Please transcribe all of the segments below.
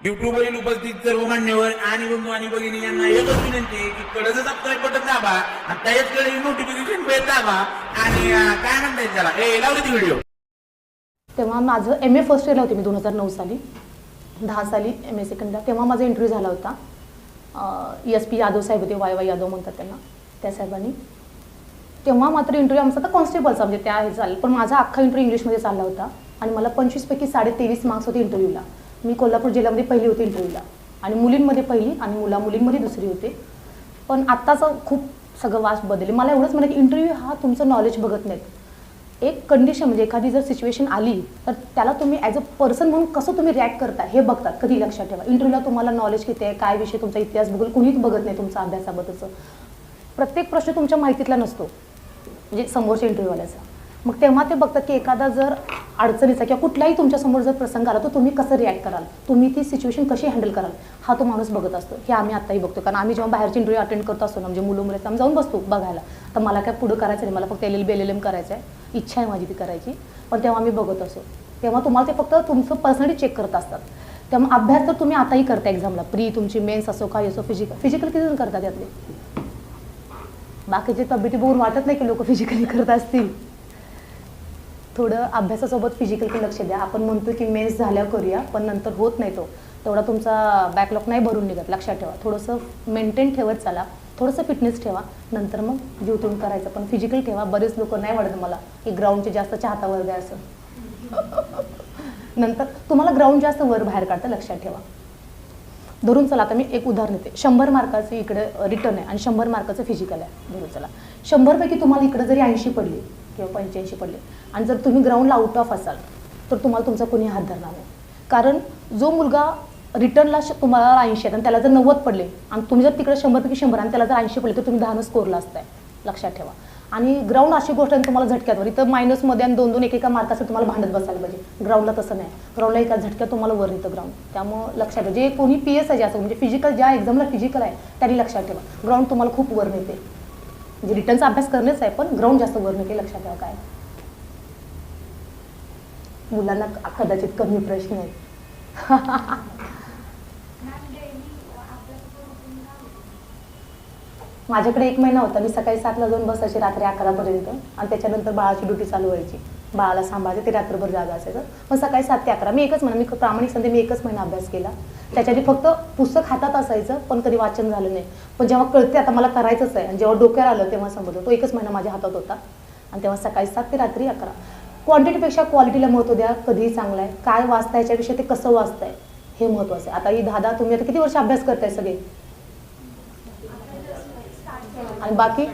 युट्यूबवरील उपस्थित सर्व मान्यवर आणि बंधू आणि भगिनी यांना एकच विनंती आहे की कडचं सबस्क्राईब बटन दाबा आणि त्याच कडे नोटिफिकेशन बेल दाबा आणि काय म्हणताय त्याला लावली ती व्हिडिओ. तेव्हा माझं MA फर्स्ट इयरला होते मी 2009 साली, 10 साली MA सेकंडला. तेव्हा माझा इंटरव्ह्यू झाला होता. SP यादव साहेब होते, YY यादव म्हणतात त्यांना, त्या साहेबांनी. तेव्हा मात्र इंटरव्ह्यू आमचा तर कॉन्स्टेबलचा म्हणजे त्या हे झालं, पण माझा अख्खा इंटरव्ह्यू इंग्लिशमध्ये चालला होता आणि मला 25 पैकी 23.5 मार्क्स होते इंटरव्ह्यूला. मी कोल्हापूर जिल्ह्यामध्ये पहिली होती इंटरव्ह्यूला आणि मुलींमध्ये पहिली आणि मुलींमध्ये दुसरी होते. पण आत्ताचं खूप सगळं वास्ट बदलले. मला एवढंच म्हणा की इंटरव्ह्यू हा तुमचं नॉलेज बघत नाहीत. एक कंडिशन म्हणजे एखादी जर सिच्युएशन आली तर त्याला तुम्ही ॲज अ पर्सन म्हणून कसं तुम्ही रिॲक्ट करता हे बघतात. कधी लक्षात ठेवा, इंटरव्ह्यूला तुम्हाला नॉलेज किती आहे, काय विषय, तुमचा इतिहास भूगोल कुणीच बघत नाही तुमचा अभ्यासाबद्दलचं. प्रत्येक प्रश्न तुमच्या माहितीतला नसतो म्हणजे समोरच्या इंटरव्ह्यूवाल्याचा. मग तेव्हा ते बघतात की एखादा जर अडचणीचा किंवा कुठलाही तुमच्यासमोर जर प्रसंग आला तर तुम्ही कसं रिॲक्ट कराल, तुम्ही ती सिच्युएशन कशी हँडल कराल, हा तो माणूस बघत असतो. हे आम्ही आत्ताही बघतो, कारण आम्ही जेव्हा बाहेरचे इंटरव्ह्यू अटेंड करत असतो ना, म्हणजे मुलं आम्ही जाऊन बसतो बघायला. तर मला काय पुढं करायचं नाही, मला फक्त LLB LLM करायचं आहे, इच्छा आहे माझी ती करायची. पण तेव्हा आम्ही बघत असतो, तेव्हा तुम्हाला ते फक्त तुमचं पर्सनली चेक करत असतात. तेव्हा अभ्यास तर तुम्ही आताही करता एक्झामला, तुमची मेन्स असो काय असो, फिजिकल किती जण करतात यातले. बाकीचे तब्येती बघून वाटत नाही की लोक फिजिकली करत असतील. थोडं अभ्यासासोबत फिजिकलकडे लक्ष द्या. आपण म्हणतो की मेन्स झाल्या करूया, पण नंतर होत नाही तो तेवढा तुमचा बॅकलॉग नाही भरून निघत. लक्षात ठेवा, थोडंसं मेंटेन ठेवत चाला, थोडंसं फिटनेस ठेवा, नंतर मग जीव तुम्ही करायचं. पण फिजिकल ठेवा. बरेच लोक नाही वाटत मला की ग्राउंडचे जास्त चाहता वर्ग आहे असं. नंतर तुम्हाला ग्राउंड जास्त वर बाहेर काढतं, लक्षात ठेवा. धरून चला, आता मी एक उदाहरण देते. 100 मार्काचं इकडे रिटर्न आहे आणि 100 मार्काचं फिजिकल आहे. धरून चला, 100 पैकी तुम्हाला इकडे जरी 80 पडली किंवा 85 पडले आणि जर तुम्ही ग्राउंडला आउट ऑफ असाल तर तुम्हाला तुमचा कोणी हात धरणार नाही. कारण जो मुलगा रिटर्नला तुम्हाला 80 आहेत आणि त्याला जर 90 पडले आणि तुम्ही जर तिकडे 100 पैकी 100 आणि त्याला जर 80 पडले तर तुम्ही 10 स्कोरला असताय, लक्षात ठेवा. आणि ग्राउंड अशी गोष्ट आहे तुम्हाला झटक्यावर, इथं मायनसमध्ये आणि 2-2 एका मार्काचं तुम्हाला भांडत बसायला पाहिजे. ग्राउंडला तसं नाही, ग्राउंडला एका झटक्यात तुम्हाला वर येतं ग्राउंड. त्यामुळे लक्षात ठेवा, जे कोणी PSI जे असं म्हणजे फिजिकल ज्या एक्झामला फिजिकल आहे त्यांनी लक्षात ठेवा, ग्राउंड तुम्हाला खूप वर नेते. म्हणजे रिटर्नचा अभ्यास करणेच आहे पण ग्राउंड जास्त वर नेते, लक्षात ठेवा. काय मुलांना कदाचित कमी प्रश्न आहेत. माझ्याकडे 1 महिना होता. मी सकाळी 7ला जाऊन बसायची रात्री 11पर्यंत आणि त्याच्यानंतर बाळाची ड्युटी चालू व्हायची. बाळाला सांभाळायचं, ते रात्रभर जागा असायचं. मग सकाळी 7 ते 11 मी एकच महिना, मी प्रामाणिक सांगते, मी 1 महिना अभ्यास केला. त्याच्याआधी फक्त पुस्तक हातात असायचं पण कधी वाचन झालं नाही. पण जेव्हा कळते आता मला करायचंच आहे आणि जेव्हा डोक्यावर आलं तेव्हा समजलं. तो 1 महिना माझ्या हातात होता आणि तेव्हा सकाळी 7 ते रात्री 11. क्वांटिटीपेक्षा क्वालिटीला महत्त्व द्या. कधीही चांगलं आहे, काय वाचताय याच्यापेक्षा ते कसं वाचताय हे महत्त्वाचं आहे. आता ही 10 तुम्ही आता किती वर्ष अभ्यास करताय सगळे, आणि बाकी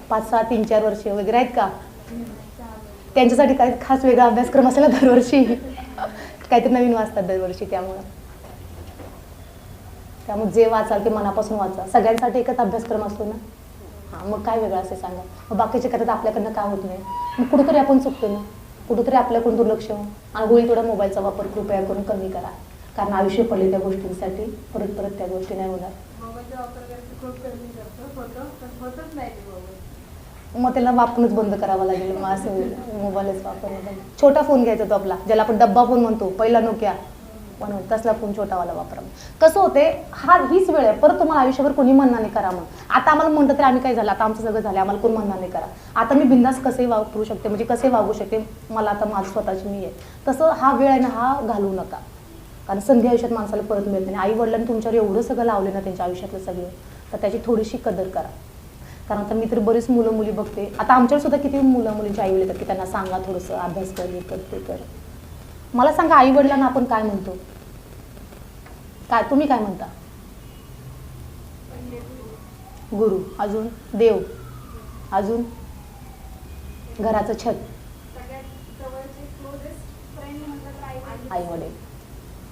5-6 3-4 वर्ष वगैरे आहेत का? त्यांच्यासाठी काही खास वेगळा अभ्यासक्रम असेल दरवर्षी, काहीतरी नवीन वाचतात दरवर्षी. त्यामुळे जे वाचाल ते मनापासून वाचा. सगळ्यांसाठी एकच अभ्यासक्रम असतो ना. हां, मग काय वेगळं असे सांगा. मग बाकीचे करतात आपल्याकडनं काय होत नाही. मग कुठंतरी आपण चुकतो ना, कुठंतरी आपल्याकडून दुर्लक्ष. आणि होईल थोडा मोबाईलचा वापर कृपया करून कमी करा, कारण आयुष्य पडले त्या गोष्टींसाठी, परत त्या गोष्टी नाही होणार. मग त्याला वापरूनच बंद करावा लागेल. मग असं मोबाईलच वापरणं. छोटा फोन घ्यायचा तो आपला, ज्याला आपण डब्बा फोन म्हणतो, पहिला नोकिया म्हणून, तसला फोन छोटावाला वापरा. कसं होते, हीच वेळ आहे, परत तुम्हाला आयुष्यभर कोणी म्हणणार नाही करा. मग आता आम्हाला म्हणतं तरी आम्ही काय झालं, आता आमचं सगळं झालं, आम्हाला कोण म्हणणार नाही करा. आता मी बिंदास कसे वापरू शकते, म्हणजे कसे वागू शकते, मला आता माझं स्वतःची मी आहे. तसं हा वेळ आहे ना, हा घालवू नका. कारण संधी आयुष्यात माणसाला परत मिळत नाही. आई वडिलांनी तुमच्यावर एवढं सगळं लावलं ना त्यांच्या आयुष्यातलं सगळं, तर त्याची थोडीशी कदर करा. कारण आता मी तर बरीच मुलं मुली बघते, आता आमच्यावर सुद्धा किती मुलं मुलींची आई वडील येतात की त्यांना सांगा थोडंसं अभ्यास कर, हे कर, ते कर. मला सांगा, आई वडिलांना आपण काय म्हणतो, काय तुम्ही काय म्हणता? गुरु, अजून देव, अजून घराचं छत, आई वडील.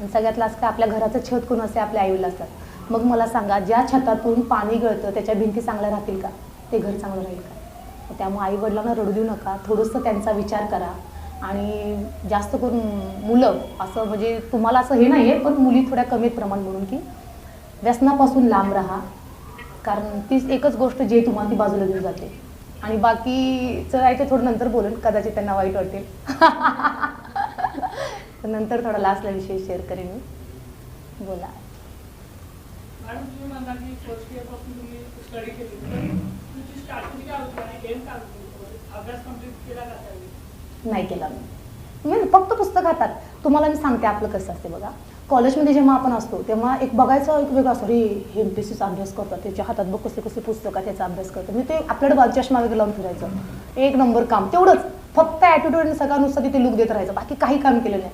आणि सगळ्यात लास्ट काय, आपल्या घराचं छत कोण असते, आपले आई वडील असतात. मग मला सांगा, ज्या छतातून पाणी गळतं त्याच्या भिंती चांगल्या राहतील का, ते घर चांगलं राहील का? त्यामुळे आई वडिलांना रडू देऊ नका, थोडंसं त्यांचा विचार करा. आणि जास्त करून मुलं असं म्हणजे तुम्हाला असं हे नाही आहे, पण मुली थोड्या कमी प्रमाण म्हणून की व्यसनापासून लांब राहा. कारण तीच एकच गोष्ट जे तुम्हाला ती बाजूला घेऊन जाते. आणि बाकीचं आहे ते थोडं नंतर बोलून, कदाचित त्यांना वाईट वाटेल. नंतर थोडा लास्टला विषय शेअर करेन मी. बोला. मॅडम तुम्ही म्हणता की फर्स्ट इयर पासून तुम्ही स्टडी केली, तुमची स्टार्टिंग काय होती आणि एम काय होती? अभ्यास कम्प्लीट केला का त्यावेळी? नाही केला मी फक्त पुस्तक हातात. तुम्हाला मी सांगते आपलं कसं असते बघा. कॉलेजमध्ये जेव्हा आपण असतो तेव्हा एक बघायचं एक वेगळं असतं, हे MPSCचा अभ्यास करतात, त्याच्या हातात बघ कसले कसले पुस्तक आहे, त्याचा अभ्यास करतो. मी ते आपल्याकडे चष्मा वगैरे लावून फिरायचं, एक नंबर काम तेवढंच. फक्त ॲटिट्यूड आणि सगळा नुसतं तिथे लुक देत राहायचं, बाकी काही काम केलं नाही.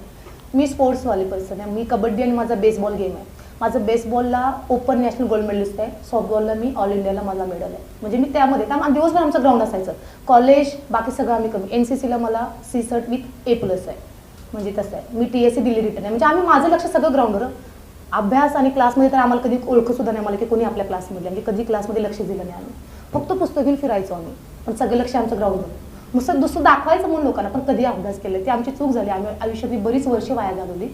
मी स्पोर्ट्सवाली पर्सन आहे. मी कबड्डी आणि माझा बेसबॉल गेम आहे. माझं बेसबॉलला ओपन नॅशनल गोल्ड मेडलिस्ट आहे. सॉफ्टबॉलला मी ऑल इंडियाला माझा मेडल आहे. म्हणजे मी त्यामध्ये काम दिवसभर आमचं ग्राउंड असायचं. कॉलेज बाकी सगळं आम्ही कमी. NCCला मला C-Cert विथ A+ आहे. म्हणजे तसं आहे. मी TSC दिल्ली रिटर्न आहे. म्हणजे आम्ही माझं लक्ष सगळं ग्राउंडवर. अभ्यास आणि क्लासमध्ये तर आम्हाला कधी ओळखसुद्धा नाही मला की कोणी आपल्या क्लासमध्ये, म्हणजे कधी क्लासमध्ये लक्ष दिलं नाही आम्ही. फक्त पुस्तक घेऊन फिरायचो आम्ही, पण सगळं लक्ष आमचं ग्राउंडवर. नुसतं दुसरं दाखवायचं म्हणून लोकांना, पण कधी अभ्यास केले ते आमची चूक झाली. आम्ही आयुष्यातली बरीच वर्षे वाया घालवली.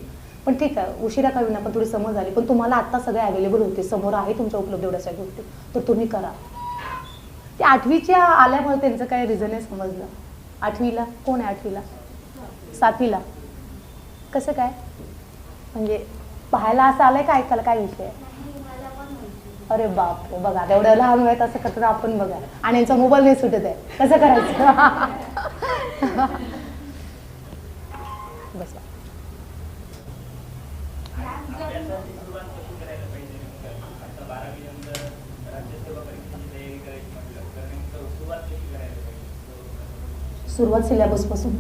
पण ठीक आहे, उशिरा का विना पण थोडी समज आली. पण तुम्हाला आत्ता सगळे अवेलेबल होते, समोर आहे तुमच्या उपलब्ध एवढ्या सगळ्या गोष्टी, तर तुम्ही करा. ते 8वीच्या आल्यामुळे त्यांचं काय रिझन आहे समजलं. 8वीला कोण आहे? 8वीला 7वीला कसं काय? म्हणजे पाहायला असं आलंय का ऐकायला काय विषय आहे? अरे बापरे, बघा एवढ्या लहान वयात असं करतात आपण बघा. आणि यांचा मोबाईल नाही सुटत आहे, कसं करायचं? बसा. सुरुवात सिलेबसपासून.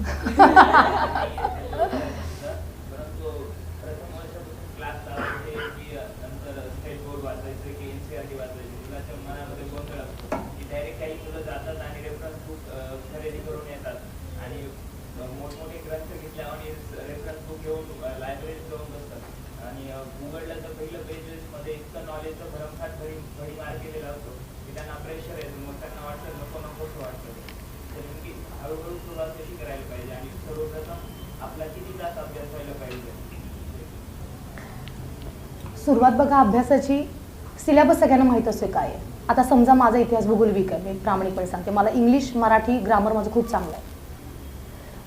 खरेदी करून येतात आणि मोठमोठे ग्रंथ घेतल्या आणि रेफरन्स बुक घेऊन लायब्ररीत जाऊन बसतात आणि गुगलला तर पहिलं पेजेसमध्ये इतकं नॉलेजचं भरमसाठ भडीमार केलेला असतो की त्यांना प्रेशर येतो, मग त्यांना वाटतं नको नकोच वाटतं. तर नेमकी हळूहळू सुरुवात कशी करायला पाहिजे आणि सर्वप्रथम आपला किती तास अभ्यास व्हायला पाहिजे? सुरुवात बघा अभ्यासाची. सिलेबस सगळ्यांना माहीत असते काय आहे. आता समजा माझा इतिहास भूगोल वीक आहे, मी प्रामाणिकपणे सांगते. मला इंग्लिश मराठी ग्रामर माझं खूप चांगलं आहे.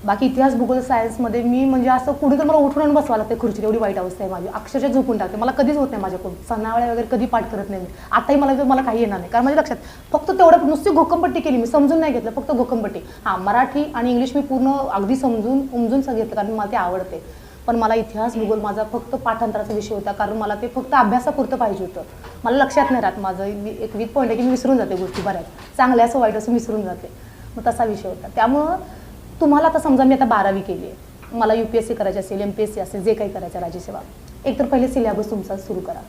बाकी इतिहास भूगोल सायन्समध्ये मी म्हणजे असं कुठे तर मला उठून आणि बसवा लागते खुर्ची, एवढी वाईट अवस्था आहे माझी. अक्षरशः झोपून टाकते. मला कधीच होत नाही माझ्याकडून. सणावळ्या वगैरे कधी पाठ करत नाही मी. आताही मला काही येणार नाही, कारण माझ्या लक्षात फक्त तेवढं नुसती घोकमपट्टी केली मी, समजून नाही घेतलं, फक्त घोकमपट्टी. हां, मराठी आणि इंग्लिश मी पूर्ण अगदी समजून उमजून घेतलं, कारण मला ते आवडते. पण मला इतिहास भूगोल माझा फक्त पाठांतराचा विषय होता, कारण मला ते फक्त अभ्यासापुरतं पाहिजे होतं. मला लक्षात नाही राहत. माझं एक वीक पॉईंट आहे की मी विसरून जाते गोष्टी बऱ्याच, चांगल्या असं वाईट असं विसरून जाते. मग तसा विषय होता. त्यामुळं तुम्हाला आता समजा मी आता 12वी केली आहे, मला UPSC करायची असेल, MPSC असेल, जे काही करायचं राज्यसेवा, एकतर पहिले सिलेबस तुमचा सुरू करा.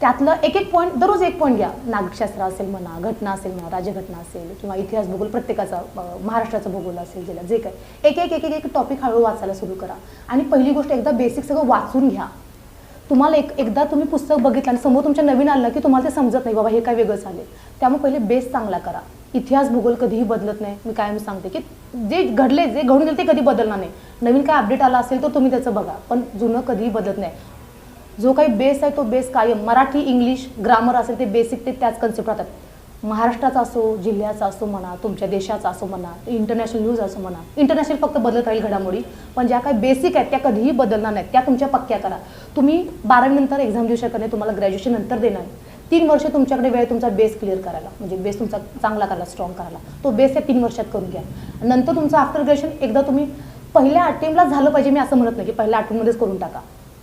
त्यातलं एक पॉईंट, दररोज एक पॉईंट घ्या. नागरिकशास्त्र असेल म्हणा, घटना असेल म्हणा, राज्यघटना असेल किंवा इतिहास भूगोल प्रत्येकाचा, महाराष्ट्राचा भूगोल असेल, जिल्हा जे काही एक टॉपिक हळूहळू वाचायला सुरू करा. आणि पहिली गोष्ट एकदा बेसिक सगळं वाचून घ्या. तुम्हाला एकदा तुम्ही पुस्तक बघितलं आणि समोर तुमच्या नवीन आलं की तुम्हाला ते समजत नाही बाबा हे काय वेगळं झाले. त्यामुळे पहिले बेस चांगला करा. इतिहास भूगोल कधीही बदलत नाही. मी कायम सांगते की जे घडले, जे घडून गेले ते कधी बदलणार नाही. नवीन काय अपडेट आला असेल तर तुम्ही त्याचं बघा, पण जुनं कधीही बदलत नाही. जो काही बेस आहे तो बेस कायम. मराठी, इंग्लिश, ग्रामर असेल ते बेसिक, ते त्याच कन्सेप्ट राहतात. महाराष्ट्राचा असो, जिल्ह्याचा असो म्हणा, तुमच्या देशाचा असो म्हणा, इंटरनॅशनल न्यूज असो म्हणा. इंटरनॅशनल फक्त बदलत राहील घडामोडी, पण ज्या काही बेसिक आहेत त्या कधीही बदलणार नाहीत. त्या तुमच्या पक्क्या करा. तुम्ही 12वी नंतर एक्झाम देऊ शकत नाही, तुम्हाला ग्रॅज्युएशन नंतर देणार. 3 वर्ष तुमच्याकडे वेळ तुमचा बेस क्लिअर करायला, म्हणजे बेस तुमचा चांगला करायला, स्ट्रॉंग करायला. तो बेस या 3 वर्षात करून घ्या. नंतर तुमचं आफ्टर ग्रॅज्युएशन एकदा तुम्ही पहिल्या अटेम्प्टला झालं पाहिजे. मी असं म्हणत नाही की पहिल्या अटेम्प्टमध्येच करून टाका,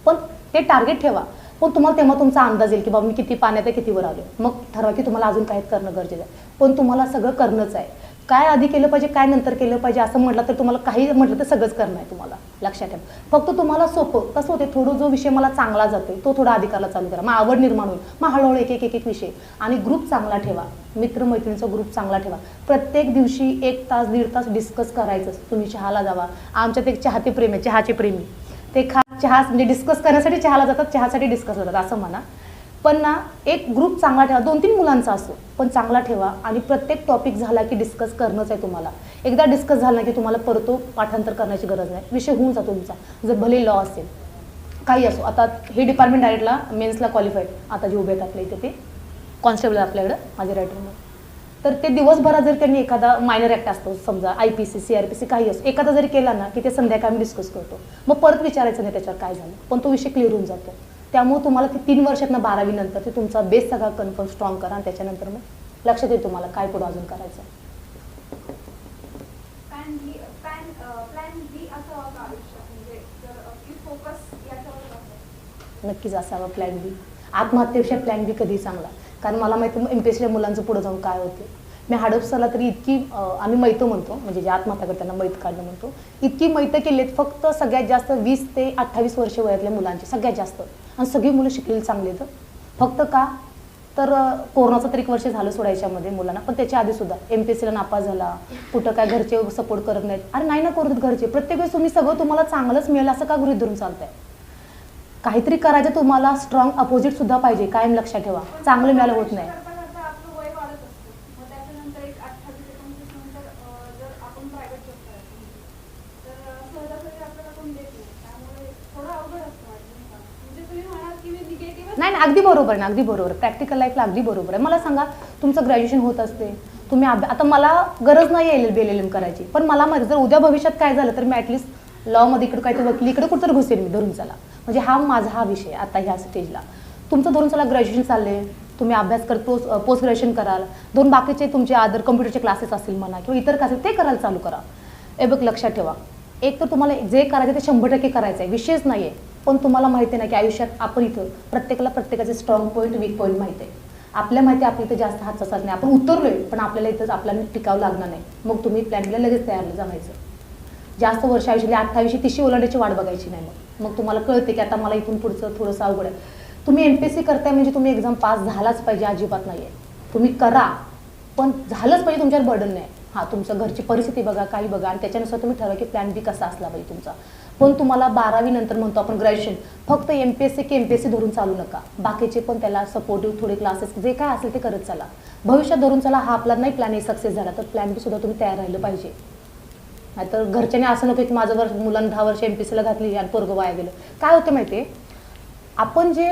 पण ते टार्गेट ठेवा. पण तुम्हाला तेव्हा तुमचा अंदाज येईल की बाबा मी किती पाण्यात आहे, किती वर आलो. मग ठरवा की तुम्हाला अजून काय करणं गरजेचं आहे. पण तुम्हाला सगळं करणंच आहे. काय आधी केलं पाहिजे, काय नंतर केलं पाहिजे असं म्हटलं तर तुम्हाला काही म्हटलं तर सगळंच करणं आहे तुम्हाला. लक्षात ठेवा. फक्त तुम्हाला सोपं कसं होते, थोडं जो विषय मला चांगला जातोय तो थोडा अधिकारला चालू करा. मग आवड निर्माण होईल. मग हळूहळू एक विषय. आणि ग्रुप चांगला ठेवा. मित्रमैत्रिणीचा ग्रुप चांगला ठेवा. प्रत्येक दिवशी 1 तास 1.5 तास डिस्कस करायचं. तुम्ही चहाला जावा. आमच्यात एक चहाते प्रेमी आहे, चहाचे प्रेमी. ते चहा म्हणजे डिस्कस करण्यासाठी चहाला जातात, चहासाठी डिस्कस होतात असं म्हणा. पण ना एक ग्रुप चांगला ठेवा. 2-3 मुलांचा असो पण चांगला ठेवा. आणि प्रत्येक टॉपिक झाला की डिस्कस करणंच आहे तुम्हाला. एकदा डिस्कस झाला की तुम्हाला परत तो पाठांतर करण्याची गरज नाही. विषय होऊन जातो तुमचा. जर भले लॉ असेल, काही असो. आता हे डिपार्टमेंट डायरेक्टला मेन्सला क्वालिफाईड आता जे उभे आहेत आपल्या इथे, ते कॉन्स्टेबल आपल्याकडं माझे रायटरमध्ये. तर ते दिवसभरात जर त्यांनी एखादा मायनर ॲक्ट असतो समजा, IPC CRPC काही असो, एखादा जरी केला ना की ते संध्याकाळी आम्ही डिस्कस करतो. मग परत विचारायचं नाही त्याच्यावर काय झालं, पण तो विषय क्लिअर होऊन जातो. त्यामुळे तुम्हाला ते 3 वर्षातनं 12वी नंतर ते तुमचा बेस सगळा कन्फर्म स्ट्रॉंग करा आणि त्याच्यानंतर मग लक्षात येईल तुम्हाला काय पुढे अजून करायचं. प्लॅन बी असावा का आयुष्यात, म्हणजे जर फोकस याच्यावर असेल? नक्कीच असावा प्लॅन बी. आत्महत्येपेक्षा प्लॅन बी कधी चांगला, कारण मला माहिती MPSCच्या मुलांचं पुढे जाऊन काय होते. मी हडपसरला तरी इतकी आम्ही मैतं म्हणतो, म्हणजे जे आत्महत्या करतात त्यांना मैत काढणं म्हणतो, इतकी मैतं केली आहेत फक्त सगळ्यात जास्त 20 ते 28 वर्ष वयातल्या मुलांची सगळ्यात जास्त. आणि सगळी मुलं शिकलेली चांगली आहेत. फक्त का तर कोरोनाचं तरी 1 वर्ष झालं सोडायच्यामध्ये मुलांना, पण त्याच्या आधीसुद्धा MPSCला नापास झाला, कुठं काय घरचे सपोर्ट करत नाहीत. अरे नाही ना करू देत घरचे. प्रत्येक वेळेस तुम्ही सगळं तुम्हाला चांगलंच मिळेल असं का गृहीत धरून चालतंय. काहीतरी करायचं तुम्हाला स्ट्रॉंग अपोजिट सुद्धा पाहिजे, कायम लक्षात ठेवा. चांगलं मिळालं होत नाही. करता आपलं वय वाढत असतं, मग त्याच्यानंतर एक 28-29 नंतर जर आपण प्रायव्हेट जॉब करायचं तर सहजासहजी आपल्याला कोण देत नाही, त्यामुळे थोडं अवघड असतं वाटतं. म्हणजे तुम्ही म्हणाल की मी निगेटिव्ह नाही नाही, अगदी बरोबर ना, अगदी बरोबर. प्रॅक्टिकल लाईफला अगदी बरोबर आहे. मला सांगा, तुमचं ग्रॅज्युएशन होत असते, तुम्ही आता मला गरज नाही LLB LLM करायची, पण मला माहिती जर उद्या भविष्यात काय झालं तर मी ॲटलिस्ट लॉमध्ये इकडे काहीतरी वकील इकडे कुठं घुसेल मी धरून चला. म्हणजे हा माझा हा विषय आता ह्या स्टेजला. तुमचं धरून चला ग्रॅज्युएशन चालले, तुम्ही अभ्यास करत पोस्ट ग्रॅज्युएशन कराल, 2 बाकीचे तुमचे अदर कम्प्युटरचे क्लासेस असतील म्हणा किंवा इतर काय असेल ते करायला चालू करा. हे बघ लक्षात ठेवा, एक तर तुम्हाला जे करायचं ते 100% करायचं आहे, विषयच नाही आहे. पण तुम्हाला माहिती आहे ना की आयुष्यात आपण इथं प्रत्येकाचे स्ट्रॉंग पॉईंट वीक पॉईंट माहिती आहे. आपल्या माहिती आपल्या इथं जास्त हातचा साथ नाही, आपण उतरलोय पण आपल्याला इथंच आपल्याला टिकावं लागणार नाही. मग तुम्ही प्लॅनला लगेच तयार जमायचं. जास्त वर्ष आयुष्यातली 28-30 ओलांड्याची वाट बघायची नाही. मग तुम्हाला कळते की आता मला इथून पुढचं थोडंसं अवघड आहे. तुम्ही MPSC करताय म्हणजे तुम्ही एक्झाम पास झालाच पाहिजे अजिबात नाही आहे. तुम्ही करा पण झालंच पाहिजे, तुमच्यावर बर्डन नाही. हां, तुमच्या घरची परिस्थिती बघा, काही बघा आणि त्याच्यानुसार तुम्ही ठरवा की प्लॅन बी कसा असला पाहिजे तुमचा. पण तुम्हाला 12वी नंतर म्हणतो आपण ग्रॅज्युएशन, फक्त MPSC की MPSC धरून चालू नका. बाकीचे पण त्याला सपोर्टिव्ह थोडे क्लासेस जे काय असेल ते करत चला. भविष्यात धरून चला. हा आपला नाही प्लॅन सक्सेस झाला तर प्लॅन बी सुद्धा तुम्ही तयार राहिलं पाहिजे. नाहीतर घरच्याने असं नको की माझं मुलांना 10 वर्ष MPSCला घातली आणि पोरगं वाया गेलं. काय होतं माहिती आहे, आपण जे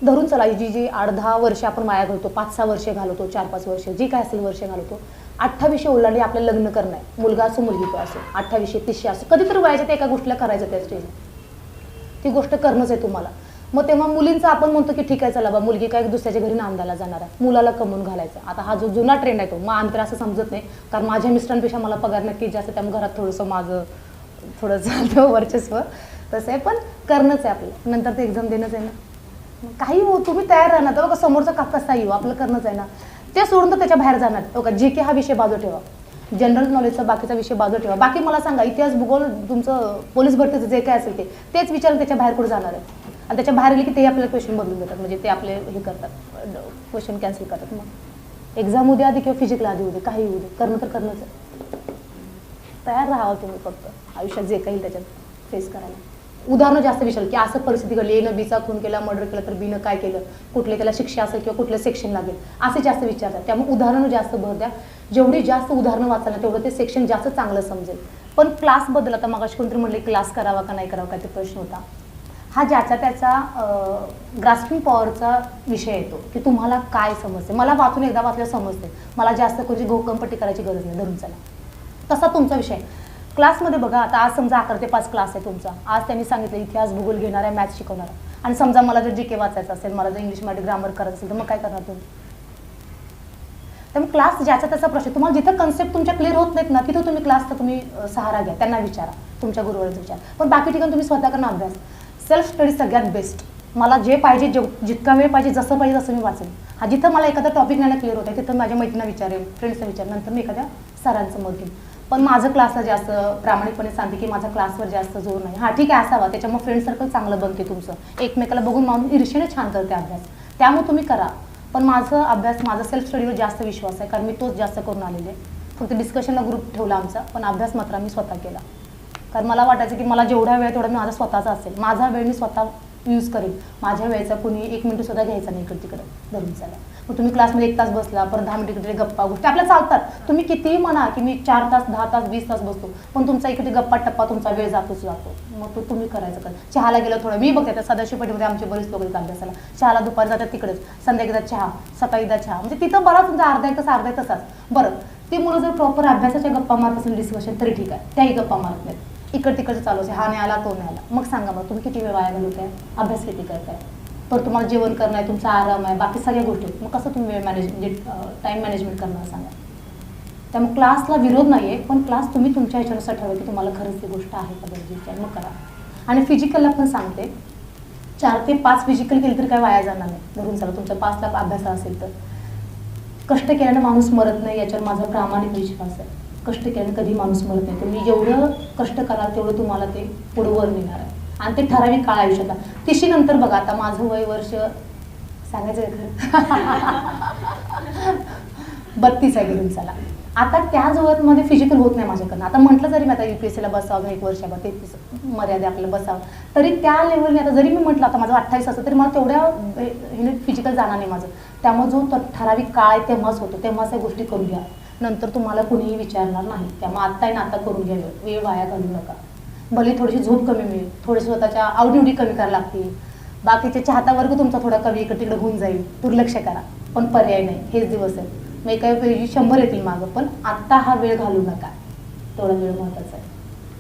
धरून चला जी 8-10 वर्ष आपण वाया घालतो, 5-6 वर्षे घालवतो, 4-5 वर्ष जी काय असेल वर्ष घालवतो, 28 ओलांडी आपल्याला लग्न करणं आहे. मुलगा असो मुलगी असो, 28-30 असो, कधीतरी वयाच्या त्या एका गोष्टीला करायचं त्या स्टेज, ती गोष्ट करणंच आहे तुम्हाला. मग तेव्हा मुलींचं आपण म्हणतो की ठीक आहे चला बा, मुलगी काय दुसऱ्याच्या घरी नांदायला जाणार आहे, मुलाला कमवून घालायचं. आता हा जो जुना ट्रेंड आहे तो मग अंतर असं समजत नाही, कारण माझ्या मिस्टरांपेक्षा मला पगार नक्कीच जास्त, त्यामुळे घरात थोडंसं माझं थोडंसं वर्चस्व तसं आहे. पण करणंच आहे आपलं, नंतर ते एक्झाम देणंच आहे ना. काही हो तुम्ही तयार राहणार तर बघा, समोरचा कसा येऊ आपलं करणंच आहे ना. ते सोडून तर त्याच्या बाहेर जाणार. बघा GK हा विषय बाजू ठेवा, जनरल नॉलेजचा बाकीचा विषय बाजू ठेवा. बाकी मला सांगा, इतिहास भूगोल तुमचं पोलीस भरतीचं जे काय असेल तेच विचारून त्याच्या बाहेर कुठे जाणार आहे. आणि त्याच्या बाहेर गेले की ते आपल्याला क्वेश्चन बदलून देतात, म्हणजे ते आपले हे करतात, क्वेश्चन कॅन्सल करतात. मग एक्झाम उद्या आधी किंवा फिजिकला आधी उद्या काही उद्या करणं तर करणंच आहे. तयार राहावं तुम्ही फक्त आयुष्यात जे काही त्याच्यात फेस करायला. उदाहरणं जास्त विचारलं की असं परिस्थिती घडली, Aनं Bचा खून केला, मर्डर केला तर Bनं काय केलं, कुठले त्याला शिक्षा असेल किंवा कुठलं सेक्शन लागेल, असे जास्त विचारतात. त्यामुळे उदाहरणं जास्त भर द्या. जेवढी जास्त उदाहरणं वाचाल ना तेवढं ते सेक्शन जास्त चांगलं समजेल. पण क्लासबद्दल आता मगाशी कोणतरी म्हणले क्लास करावा का नाही करावा काय ते प्रश्न होता. हा ज्याचा त्याचा ग्रास्पिंग पॉवरचा विषय येतो की तुम्हाला काय समजते. मला वाचून एकदा वाचल्यावर समजते, मला जास्त कोणती घोकंपट्टी करायची गरज नाही, धरून चला. तसा तुमचा विषय क्लासमध्ये बघा. आता आज समजा 11 ते 5 क्लास आहे तुमचा. आज त्यांनी सांगितलं इतिहास भूगोल घेणार आहे, मॅथ्स शिकवणार आहे. आणि समजा मला जर GK वाचायचं असेल, मला जर इंग्लिशमध्ये ग्रामर करायचं असेल तर मग काय करणार तुम्ही. त्यामुळे क्लास ज्याचा त्याचा प्रश्न. तुम्हाला जिथं कन्सेप्ट तुमच्या क्लिअर होत नाहीत ना तिथं तुम्ही क्लासचा तुम्ही सहारा घ्या, त्यांना विचारा, तुमच्या गुरुवरचा विचार. पण बाकी ठिकाणी तुम्ही स्वतः करणं अभ्यास. सेल्फ स्टडी सगळ्यात बेस्ट. मला जे पाहिजे जितका वेळ पाहिजे जसं पाहिजे तसं मी वाचेन. हा जिथं मला एखादा टॉपिक नाही क्लिअर होत आहे तिथं माझ्या मैत्रिणींना विचारेन, फ्रेंड्सना विचारेन, नंतर मी एखाद्या सरांचं मत घेईन. पण माझं क्लासला जास्त प्रामाणिकपणे सांगते की माझा क्लासवर जास्त जोर नाही. हां ठीक आहे असावा, त्याच्यामुळे फ्रेंड सर्कल चांगलं बनते तुमचं, एकमेकाला बघून मानून ईर्षेने छान करते अभ्यास, त्यामुळे तुम्ही करा. पण माझं अभ्यास माझा सेल्फ स्टडीवर जास्त विश्वास आहे, कारण मी तोच जास्त करून आलेले. फक्त डिस्कशनला ग्रुप ठेवला आमचा, पण अभ्यास मात्र मी स्वतः केला. कारण मला वाटायचं की मला जेवढा वेळ तेवढा माझा स्वतःचा असेल, माझा वेळ मी स्वतः यूज करेन. माझ्या वेळेचा कुणी 1 मिनिट सुद्धा घ्यायचा नाही इकडे तिकडे धरून चला. मग तुम्ही क्लासमध्ये 1 तास बसला, परत 10 मिनिट इकडे गप्पा गोष्टी आपल्या चालतात. तुम्ही कितीही म्हणा की मी 4 तास 10 तास 20 तास बसतो, पण तुमचा इकडे गप्पा टप्पा तुमचा वेळ जातोच जातो. मग तो तुम्ही करायचं कर. चहाला गेलं थोडं, मी बघते आता सदाशिवपेठेमध्ये आमचे बरेच लोक येतात अभ्यासाला. चहाला दुपारी जातात तिकडेच, संध्याकाळी चहा, सकाळी चहा, म्हणजे तिथं बरा तुमचा अर्धा एक तास. बरं ती मुलं जर प्रॉपर अभ्यासाच्या गप्पा मारत असेल डिस्कशन तरी ठीक आहे, त्याही गप्पा मारत नाहीत. इकड तिकडचं चालू असेल, हा नाही आला तो नाही आला, मग सांगा मग तुम्ही किती वेळ वाया घालवताय, अभ्यास किती करताय, तर तुम्हाला जेवण करणं आहे, तुमचा आराम आहे, बाकी सगळ्या गोष्टी आहेत. मग कसं तुम्ही वेळ मॅनेज म्हणजे टाईम मॅनेजमेंट करणार सांगा. त्यामुळे क्लासला विरोध नाही आहे, पण क्लास तुम्ही तुमच्या ह्याच्यानुसार ठरवा की तुम्हाला खरंच ती गोष्ट आहे का गरजेची आहे, मग करा. आणि फिजिकलला पण सांगते 4 ते 5 फिजिकल केली तरी काय वाया जाणार नाही. धरून चला तुमचा 5 लाख अभ्यास असेल तर कष्ट केल्याने माणूस मरत नाही, याच्यावर माझा प्रामाणिक विश्वास आहे. कष्ट केल्याने कधी माणूस मरत नाही. तुम्ही जेवढं कष्ट कराल तेवढं तुम्हाला ते पुढं वर नेणार आहे. आणि ते ठराविक काळ आयुष्यातला 30 नंतर बघा, आता माझं वय वर्ष सांगायचं खरं 32 आहे घेऊन चला. आता त्या मध्ये फिजिकल होत नाही माझ्याकडनं. आता म्हटलं जरी मी आता UPSCला बसावं 1 वर्षावर 33 मर्यादा आपल्याला बसावं, तरी त्या लेवलने आता जरी मी म्हटलं आता माझं 28 असतं तरी मला तेवढ्या हिने फिजिकल जाणार नाही माझं. त्यामुळे जो ठराविक काळ आहे तेव्हाच होतो, तेव्हाच त्या गोष्टी करून घ्या. नंतर तुम्हाला कुणीही विचारणार नाही. त्यामुळे आत्ता आहे ना आता करून घ्या, वेळ वाया घालू नका. भले थोडीशी झोप कमी मिळेल, थोडे स्वतःच्या आवडीनिवडी कमी करायला लागतील, बाकीचे चाहता वर्ग तुमचा थोडा कमी इकडे तिकडे होऊन जाईल, दुर्लक्ष करा, पण पर्याय नाही. हेच दिवस आहे. मग एका वेळी 100 येतील मागं, पण आत्ता हा वेळ घालू नका. तेवढा वेळ महत्त्वाचा आहे.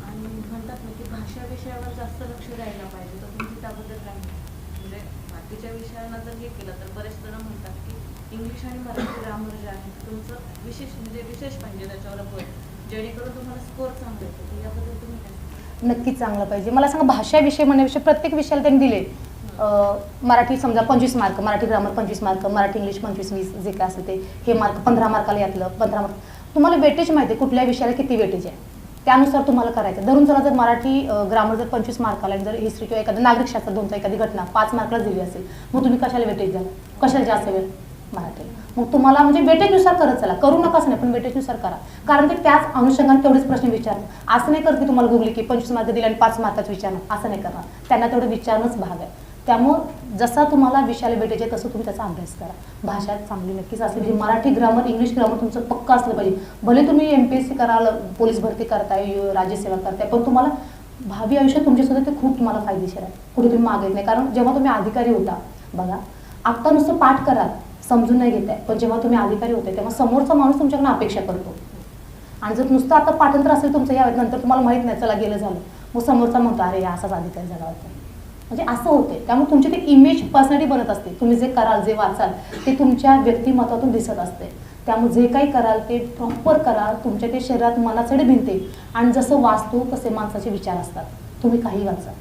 आणि म्हणतात ना की भाषा विषयावर जास्त लक्ष द्यायला पाहिजे, तर तुमची त्याबद्दल काय म्हणजे बाकीच्या विषयांना जर हे केलं तर बरेच जण म्हणतात की इंग्लिश आणि मराठी ग्रामर जे आहे तुमचं विशेष पाहिजे त्याच्यावर भर, जेणेकरून तुम्हाला स्कोअर चांगला येतो. तर याबद्दल तुम्ही काय? नक्कीच चांगलं पाहिजे. मला सांगा, भाषा विषय म्हणण्याविषयी प्रत्येक विषयाला त्यांनी दिले. मराठी समजा 25 mark, Marathi grammar 25 mark, Marathi English 25-20 जे काय असेल ते, हे मार्क 15 मार्काला यातलं 15 मार्क. तुम्हाला वेटेज माहिती आहे कुठल्या विषयाला किती वेटेज आहे, त्यानुसार तुम्हाला करायचं. धरून चला जर मराठी ग्रामर जर 25 मार्काला, जर हिस्ट्री किंवा एखादं नागरिक शास्त्र 2चा एखादी घटना 5 मार्काला दिली असेल, मग तुम्ही कशाला वेटेज द्याल, कशाला जास्त वेळ मराठी. मग तुम्हाला म्हणजे वेटेजनुसार करत चला, करू नकाच नाही पण वेटेजनुसार करा. कारण ते त्याच अनुषंगाने तेवढेच प्रश्न विचारतात. असं नाही करत की तुम्हाला गुगली की 25 मार्क दिले आणि 5 मार्कात विचारणार, असं नाही करणार. त्यांना तेवढं विचारणंच भाग आहे. त्यामुळं जसा तुम्हाला विषयाला भेटायचे तसं तुम्ही त्याचा अभ्यास करा. भाषा चांगली नक्कीच असली म्हणजे मराठी ग्रामर, इंग्लिश ग्रामर तुमचं पक्का असलं पाहिजे. भले तुम्ही MPSC कराल, पोलीस भरती करताय, राज्यसेवा करताय, पण तुम्हाला भावी आयुष्यात तुमच्यासुद्धा ते खूप तुम्हाला फायदेशीर आहे. कुठे तुम्ही मागत नाही. कारण जेव्हा तुम्ही अधिकारी होता बघा, आत्ता नुसतं पाठ कराल समजून नाही घेत आहे, पण जेव्हा तुम्ही अधिकारी होते तेव्हा समोरचा माणूस तुमच्याकडून अपेक्षा करतो. आणि जर नुसतं आता पाठांतर असेल तुमचं या नंतर तुम्हाला माहीत नाही, चला गेलं झालं, मग समोरचा म्हणतो अरे असाच अधिकारी झाला होता, म्हणजे असं होते. त्यामुळे तुमची ते इमेज पर्सनॅलिटी बनत असते. तुम्ही जे कराल, जे वाचाल ते तुमच्या व्यक्तिमत्वातून दिसत असते. त्यामुळे जे काही कराल ते प्रॉपर करा. तुमच्या ते शरीरात मनाचडे भिनते आणि जसं वाचतो तसे माणसाचे विचार असतात. तुम्ही काही वाचा.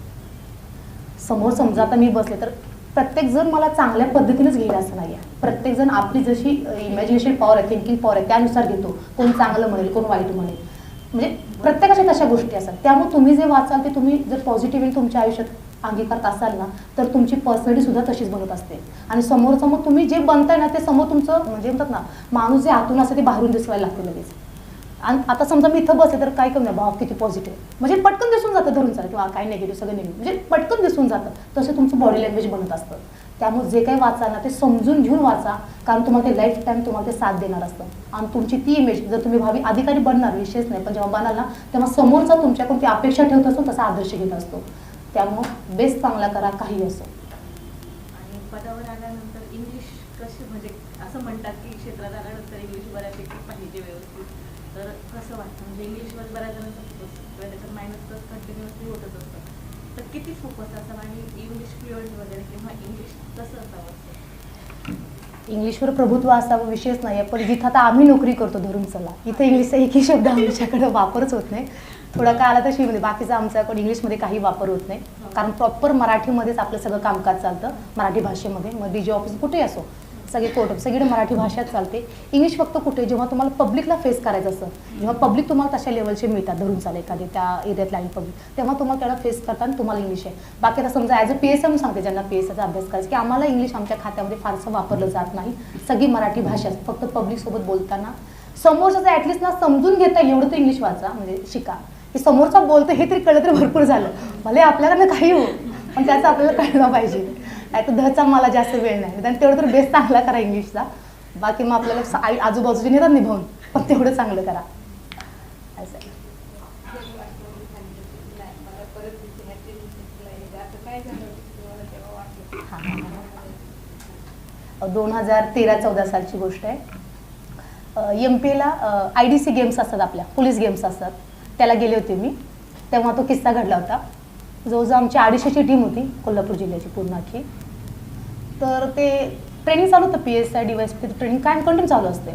समोर समजा आता मी बसले तर प्रत्येकजण मला चांगल्या पद्धतीनेच घेईल असं नाही आहे. प्रत्येकजण आपली जशी इमॅजिनेशन पॉवर आहे, थिंकिंग पॉवर आहे त्यानुसार घेतो. कोण चांगलं म्हणेल, कोण वाईट म्हणेल, म्हणजे प्रत्येकाच्या तशा गोष्टी असतात. त्यामुळे तुम्ही जे वाचाल ते तुम्ही जर पॉझिटिव्हली तुमच्या आयुष्यात अंगीकारत असाल ना, तर तुमची पर्सनॅलिटी सुद्धा तशीच बनत असते. आणि समोरचं मग तुम्ही जे बनताय ना ते समोर तुमचं म्हणजे म्हणतात ना, माणूस जे आतून असते ते बाहेरून दिसवायला लागते लगेच. आणि आता समजा मी इथं बसले तर काय कमी भाव किती पॉझिटिव्ह, म्हणजे पटकन दिसून जातं. धरून चालेल किंवा काय निगेटिव्ह सगळं निगेटिव्ह म्हणजे पटकन दिसून जातं. तसं तुमचं बॉडी लँग्वेज बनत असतं. त्यामुळे जे काही वाचा ना ते समजून घेऊन वाचा, कारण तुम्हाला ते लाईफ टाईम तुम्हाला ते साथ देणार असतं. आणि तुमची ती इमेज जर तुम्ही भावी अधिकारी बनणार, विशेष नाही, पण जेव्हा बनाल ना तेव्हा समोरचा तुमच्याकडून ती अपेक्षा ठेवत असतो, तसा आदर्श घेत असतो. त्यामुळं बेस्ट चांगला करा काही असो. आणि पदावर आल्यानंतर इंग्लिश कशी म्हणजे असं म्हणतात की क्षेत्रात आल्यानंतर इंग्लिश बऱ्यापैकी पाहिजे व्यवस्थित, तर कसं वाटतं म्हणजे इंग्लिशवर बऱ्याच जणांचा फोकस किंवा त्याच्यात मायनस प्लस कंटिन्युअसली होतच असतं, तर किती फोकस असावा आणि इंग्लिश फ्लुएंट वगैरे किंवा इंग्लिश कसं असावं? इंग्लिशवर प्रभुत्व असावं विषयच नाही आहे. पण जिथं आता आम्ही नोकरी करतो धरून चला, इथं इंग्लिशचा एकही शब्द आमच्याकडे वापरच होत नाही. थोडा काय आला तर शिवमध्ये, बाकीचा आमच्याकडे इंग्लिशमध्ये काही वापर होत नाही. कारण प्रॉपर मराठीमध्येच आपलं सगळं कामकाज चालतं, मराठी भाषेमध्ये. मग DG ऑफिस कुठेही असो, सगळे कोर्ट सगळीकडे मराठी भाषाच चालते. इंग्लिश फक्त कुठे जेव्हा तुम्हाला पब्लिकला फेस करायचं असतं, जेव्हा पब्लिक तुम्हाला तशा लेवलचे मिळतात धरून चालेल एखादी त्या एरियात लाईन पब्लिक, तेव्हा तुम्हाला त्याला फेस करताना तुम्हाला इंग्लिश आहे. बाकी आता समजा ॲज अ PSM सांगते ज्यांना PSचा अभ्यास करायचा की आम्हाला इंग्लिश आमच्या खात्यामध्ये फारसं वापरलं जात नाही, सगळी मराठी भाषाच. फक्त पब्लिकसोबत बोलताना समोरचं ॲटलिस्ट ना समजून घेता येईल एवढं तर इंग्लिश वाचा, म्हणजे शिका. की समोरचा बोलतं हे तरी कळलं तरी भरपूर झालं. भले आपल्याला ना काही हो, पण त्याचं आपल्याला कळलं पाहिजे. नाही तर दहचा मला जास्त वेळ नाही, आणि तेवढं तर बेस्ट चांगला करा इंग्लिशचा. बाकी मग आपल्याला आजूबाजूचे नेतात निभावून, पण तेवढं चांगलं करा असं. हां 2013-14 सालची गोष्ट आहे. MPला IDC गेम्स असतात, आपल्या पोलीस गेम्स असतात, त्याला गेले होते मी. तेव्हा तो किस्सा घडला होता. जवळजवळ आमची 250ची टीम होती कोल्हापूर जिल्ह्याची पूर्ण अख्खी. तर ते ट्रेनिंग चालू होतं, PSI DYSP ट्रेनिंग काय कंटिन्यू चालू असते.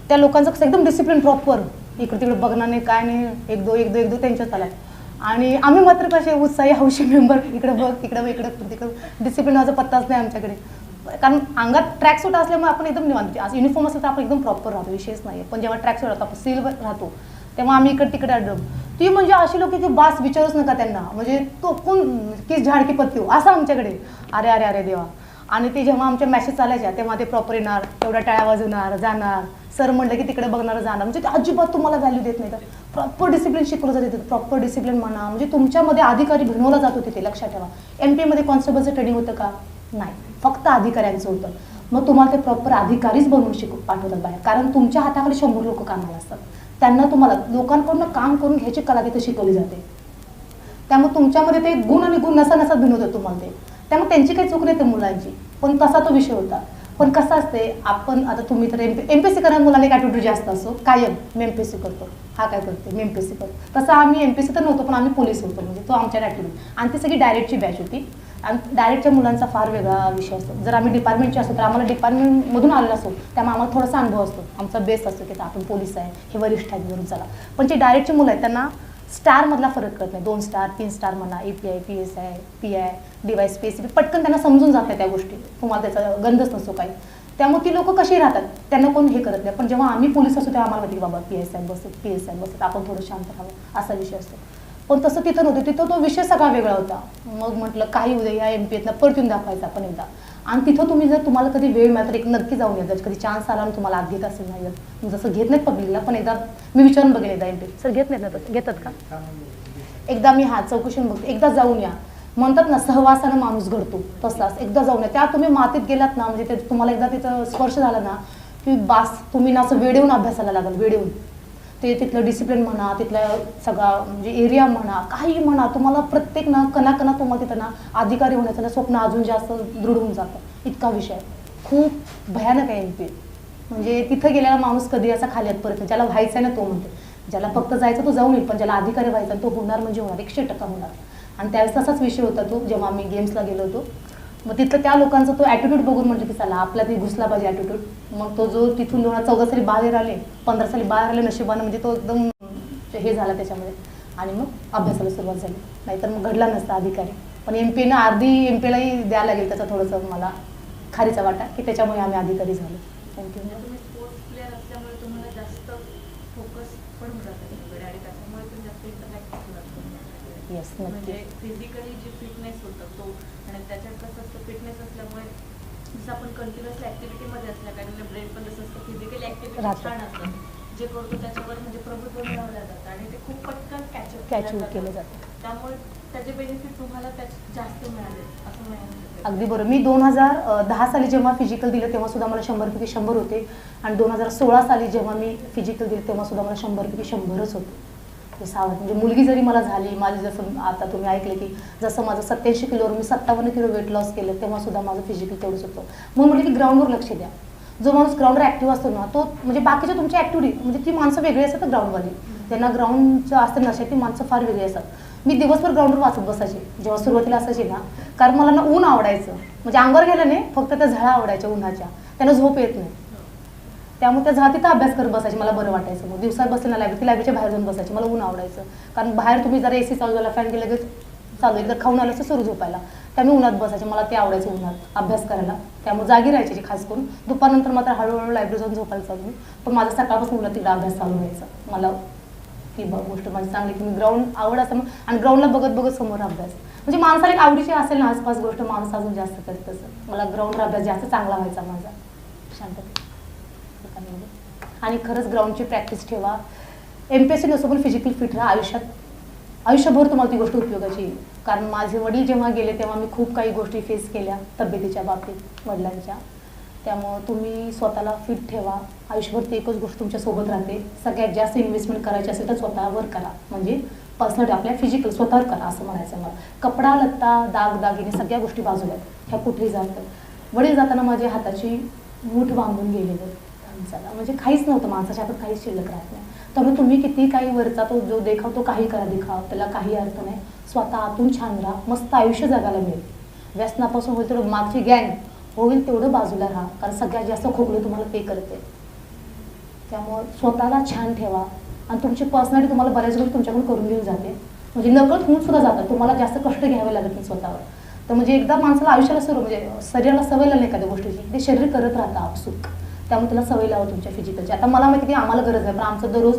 त्या लोकांचं कसं एकदम डिसिप्लिन प्रॉपर, इकडे तिकडे बघणार नाही काय नाही, एक दो त्यांच्यात आला. आणि आम्ही मात्र कसे उत्साही हौशी मेंबर, इकडे बघ तिकडे बघ इकडे तिकडे, डिसिप्लिन माझा पत्ताच नाही आमच्याकडे. कारण अंगात ट्रॅक सूट असल्यामुळे आपण एकदम निवांत, आज युनिफॉर्म असेल तर आपण एकदम प्रॉपर राहतो, विषयच नाही. पण जेव्हा ट्रॅक सूट राहतो आपण सिल्वर राहतो तेव्हा आम्ही इकडे तिकडे अडम. ती म्हणजे अशी लोक की बास विचारूच नका त्यांना, म्हणजे तो कोण की झाड की पत्ती हो असं आमच्याकडे. अरे अरे अरे देवा. आणि ते जेव्हा आमच्या मॅसेज चालायच्या तेव्हा ते प्रॉपर येणार, तेवढ्या टाळ्या वाजवणार, जाणार. सर म्हणलं की तिकडे बघणार, जाणार. म्हणजे ते अजिबात तुम्हाला व्हॅल्यू देत नाही. तर प्रॉपर डिसिप्लिन शिकवलं जाते. प्रॉपर डिसिप्लिन म्हणा, म्हणजे तुमच्यामध्ये अधिकारी बनवला जातो तिथे, लक्षात ठेवा. MP मध्ये कॉन्स्टेबलचं ट्रेनिंग होतं का? नाही, फक्त अधिकाऱ्यांचं होतं. मग तुम्हाला ते प्रॉपर अधिकारीच बनवून पाठवतात बाहेर, कारण तुमच्या हाताखाली 100 लोक कामाला असतात. त्यांना तुम्हाला लोकांकडून काम करून घ्यायची कला तिथे शिकवली जाते. त्यामुळे तुमच्यामध्ये ते गुण आणि गुण नसा भिनवतात तुम्हाला ते. त्यामुळे त्यांची काही चूक नाही त्या मुलांची, पण तसा तो विषय होता. पण कसं असते, आपण आता तुम्ही तर MPSC करणाऱ्या मुलांना एक ॲटिट्यूड जास्त असतो, कायम मी MPSC करतो, हा काय करते मी MPSC करतो. तसं आम्ही MPSC तर नव्हतो, पण आम्ही पोलीस होतो, म्हणजे तो आमच्या ॲटिट्यूड. आणि ती सगळी डायरेक्टची बॅच होती. आणि डायरेक्टच्या मुलांचा फार वेगळा विषय असतो. जर आम्ही डिपार्टमेंटचे असतो तर आम्हाला डिपार्टमेंटमधून आलेला असतो, त्यामुळे आम्हाला थोडासा अनुभव असतो. आमचा बेस असतो की आपण पोलीस आहे, हे वरिष्ठ आहेत वरून चला. पण जे डायरेक्टची मुलं आहेत त्यांना स्टारमधला फरक कळत नाही. 2 स्टार 3 स्टार म्हणा, API PSI PI DYSP ACP पटकन त्यांना समजून जात नाही त्या गोष्टी, तुम्हाला त्याचा गंधच नसतो काही. त्यामुळे ती लोक कशी राहतात त्यांना कोण हे करत नाही. पण जेव्हा आम्ही पोलीस असतो तेव्हा आम्हाला माहिती की बाबा PSI बसत आपण थोडं शांत राहावं, असा विषय असतो. पण तसं तिथं नव्हतं, तिथं तो विषय सगळा वेगळा होता. मग म्हटलं काही उद्या या MPSCला परत येऊन दाखवायचा आपण एकदा. आणि तिथं तुम्ही जर तुम्हाला कधी वेळ मिळाला तर एक नक्की जाऊन या, जर कधी चान्स आला आणि तुम्हाला आत घेत असेल नाही, जसं घेत नाहीत पब्लिकला, पण एकदा मी विचारून बघेन एकदा MPSC सर घेत नाहीत ना, तसं घेतात का? एकदा मी चौकशीने बघते, एकदा जाऊन या. म्हणतात ना सहवासानं माणूस घडतो, तसाच एकदा जाऊन या. त्या तुम्ही मातीत गेलात ना, म्हणजे ते तुम्हाला एकदा तिथं स्पर्श झाला ना की बास, तुम्ही ना असं वेळ येऊन अभ्यासाला लागल, वेळ येऊन. ते तिथलं डिसिप्लिन म्हणा, तिथला सगळा म्हणजे एरिया म्हणा, काही म्हणा, तुम्हाला प्रत्येक ना कणा तुम्हाला तिथं ना अधिकारी होण्याचं ना स्वप्न अजून जास्त दृढ होऊन जातं. इतका विषय आहे, खूप भयानक आहे MP. म्हणजे तिथं गेलेला माणूस कधी असा खाली हात परत, ज्याला व्हायचं आहे ना तो म्हणते, ज्याला फक्त जायचं तो जाऊन येईल, पण ज्याला अधिकारी व्हायचा तो होणार म्हणजे होणार, 100% होणार. आणि त्यावेळेस तसाच विषय होता तो, जेव्हा आम्ही गेम्सला गेलो होतो. मग तिथं त्या लोकांचा तो ॲटिट्यूड बघून म्हटलं की चला आपला ती घुसला पाहिजे ॲटिट्यूड. मग तो जो तिथून 2014 साली बाहेर आले, 15 साली बाहेर आले नशिबानं, म्हणजे तो एकदम हे झाला त्याच्यामध्ये. आणि मग अभ्यासाला सुरुवात झाली, नाहीतर मग घडला नसता अधिकारी. पण MPनं अर्धी MPलाही द्यायला लागेल त्याचा थोडंसं मला खारीचा वाटा, की त्याच्यामुळे आम्ही अधिकारी झालो. थँक्यू. तुम्ही स्पोर्ट्स प्लेअर असल्यामुळे तुम्हाला जास्त फोकस पण जातं तिकडे, आणि त्याच्यामुळे तुम्ही जास्त इंटरॅक्ट करतात. येस, म्हणजे नक्की. फिजिकली जी फिटनेस होतं तो, आणि त्याच्यात कसं असतं फिटनेस असल्यामुळे जसं आपण कंटिन्युअस ॲक्टिव्हिटीमध्ये असल्या कारण ब्रेन पण जसं असतं फिजिकली ॲक्टिव्हिटी छान असतं, जे करतो त्याच्यावर म्हणजे प्रभुत्व मिळवलं जातं आणि ते खूप पटकन कॅच केलं जातं. त्यामुळे त्याचे बेनिफिट तुम्हाला जास्त मिळाले असं मिळालं. अगदी बरं. मी 2010 साली जेव्हा फिजिकल दिलं तेव्हा सुद्धा मला 100पैकी 100 होते. आणि 2016 साली जेव्हा मी फिजिकल दिलं तेव्हा सुद्धा मला 100पैकी 100च होते. ते सावध म्हणजे मुलगी जरी मला झाली, माझी जसं आता तुम्ही ऐकले की जसं माझं 87 किलोवर मी 57 किलो वेट लॉस केलं, तेव्हा सुद्धा माझं फिजिकल तेवढंच होतं. म्हणून म्हटलं की ग्राउंडवर लक्ष द्या. जो माणूस ग्राउंडवर ॲक्टिव्ह असतो ना, तो म्हणजे बाकीच्या तुमची ॲक्टिव्हिटी म्हणजे ती माणसं वेगळी असतात ग्राउंडवाली, त्यांना ग्राउंडचं असतं नशा, ती माणसं फार वेगळी असतात. मी दिवसभर ग्राउंडवर वाचत बसायचे जेव्हा सुरुवातीला असायची ना, कारण मला ना ऊन आवडायचं, म्हणजे अंगावर गेलं नाही, फक्त त्या झळा आवडायच्या उन्हाच्या, त्यांना झोप येत नाही. त्यामुळे त्या झळा तिथं अभ्यास करत बसायची, मला बरं वाटायचं. मग दिवसात बसले ना लायब्ररीच्या बाहेर जाऊन बसायची, मला ऊन आवडायचं. कारण बाहेर तुम्ही जरा AC चालू झाला, फॅन केलं की चालू, एकदा खाऊन आलं तर सुरू झोपायला, त्यामुळे उन्हात बसायचे, मला ते आवडायचं उन्हात अभ्यास करायला. त्यामुळे जागी राहायची खास करून. दुपारनंतर मात्र हळूहळू लायब्ररी जाऊन झोपायला चालू. पण माझा सकाळपासून उन्हात तिकडे अभ्यास चालू व्हायचा. मला ती गोष्ट माझी चांगली की मी ग्राउंड आवड असं, आणि ग्राउंडला बघत बघत समोर अभ्यास, म्हणजे माणसाला एक आवडीची असेल ना आसपास गोष्ट, माणूस अजून जास्त करत. तसं मला ग्राउंडवर अभ्यास जास्त चांगला व्हायचा माझा, शांततेत. आणि खरंच ग्राउंडची प्रॅक्टिस ठेवा. MPSC नसो पण फिजिकल फिट राहा. आयुष्यभर तुम्हाला ती गोष्ट उपयोगाची येईल. कारण माझे वडील जेव्हा गेले तेव्हा मी खूप काही गोष्टी फेस केल्या तब्येतीच्या बाबतीत वडिलांच्या. त्यामुळं तुम्ही स्वतःला फिट ठेवा. आयुष्यभर ती एकच गोष्ट तुमच्यासोबत राहते. सगळ्यात जास्त इन्व्हेस्टमेंट करायची असेल तर स्वतःवर करा, म्हणजे पर्सनल आपल्या फिजिकल स्वतःवर करा असं म्हणायचं मला. कपडा लत्ता दागिने सगळ्या गोष्टी बाजूला आहेत, ह्या कुठेही जातात. वडील जाताना माझ्या हाताची मूठ बांधून गेलेले, म्हणजे काहीच नव्हतं, माणसाच्या हातात काहीच शिल्लक राहत नाही. त्यामुळे तुम्ही किती काही वरचा तो जो देखाव तो काही करा देखाव, त्याला काही अर्थ नाही. स्वतः आतून छान राहा, मस्त आयुष्य जगायला मिळेल. व्यसनापासून होईल तेवढं मागची गँग होईल तेवढं बाजूला राहा, कारण सगळ्यात जास्त खोकले तुम्हाला पे करते. त्यामुळं स्वतःला छान ठेवा आणि तुमची पर्सनॅलिटी तुम्हाला बऱ्याच गोष्टी तुमच्याकडून करून घेऊन जाते, म्हणजे नकळत होऊन सुद्धा जातात. तुम्हाला जास्त कष्ट घ्यावे लागत नाही स्वतःवर. तर म्हणजे एकदा माणसाला आयुष्याला म्हणजे शरीराला सवय लागली एखाद्या गोष्टीची, ते शरीर करत राहतं आपसूक. त्यामुळे त्याला सवय लावा तुमच्या फिजिकलची. आता मला माहिती की आम्हाला गरज नाही, पण आमचं दररोज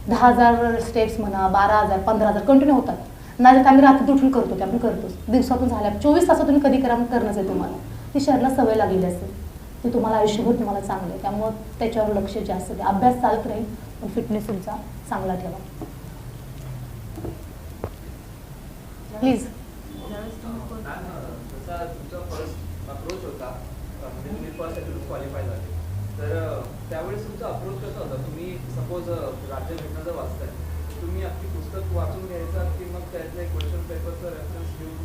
10,000 स्टेप्स म्हणा, 12,000 15,000 कंटिन्यू होतात. नाही तर आम्ही रात्री उठून करतो, ते आम्ही करतोच. दिवसातून झाल्या 24 तासात तुम्ही कधी करणंच आहे तुम्हाला. ती शरीराला सवय लागलेली असते, ते तुम्हाला आयुष्यभर तुम्हाला चांगलं आहे. त्यामुळं त्याच्यावर लक्ष जास्त द्या. अभ्यास चालत राहील पण फिटनेस तुमचा चांगला ठेवा प्लीज. ज्यावेळेस तुम्ही जसा तुमचा फर्स्ट अप्रोच होता, म्हणजे तुम्ही फर्स्ट ॲटम्प्ट क्वालिफाय झाले, तर त्यावेळेस तुमचा अप्रोच कसा होता? तुम्ही सपोज राज्य घटना जर वाचताय, तुम्ही आपली पुस्तक वाचून घ्यायचा की मग त्यातलं एक क्वेश्चन पेपरचा रेफरन्स घेऊन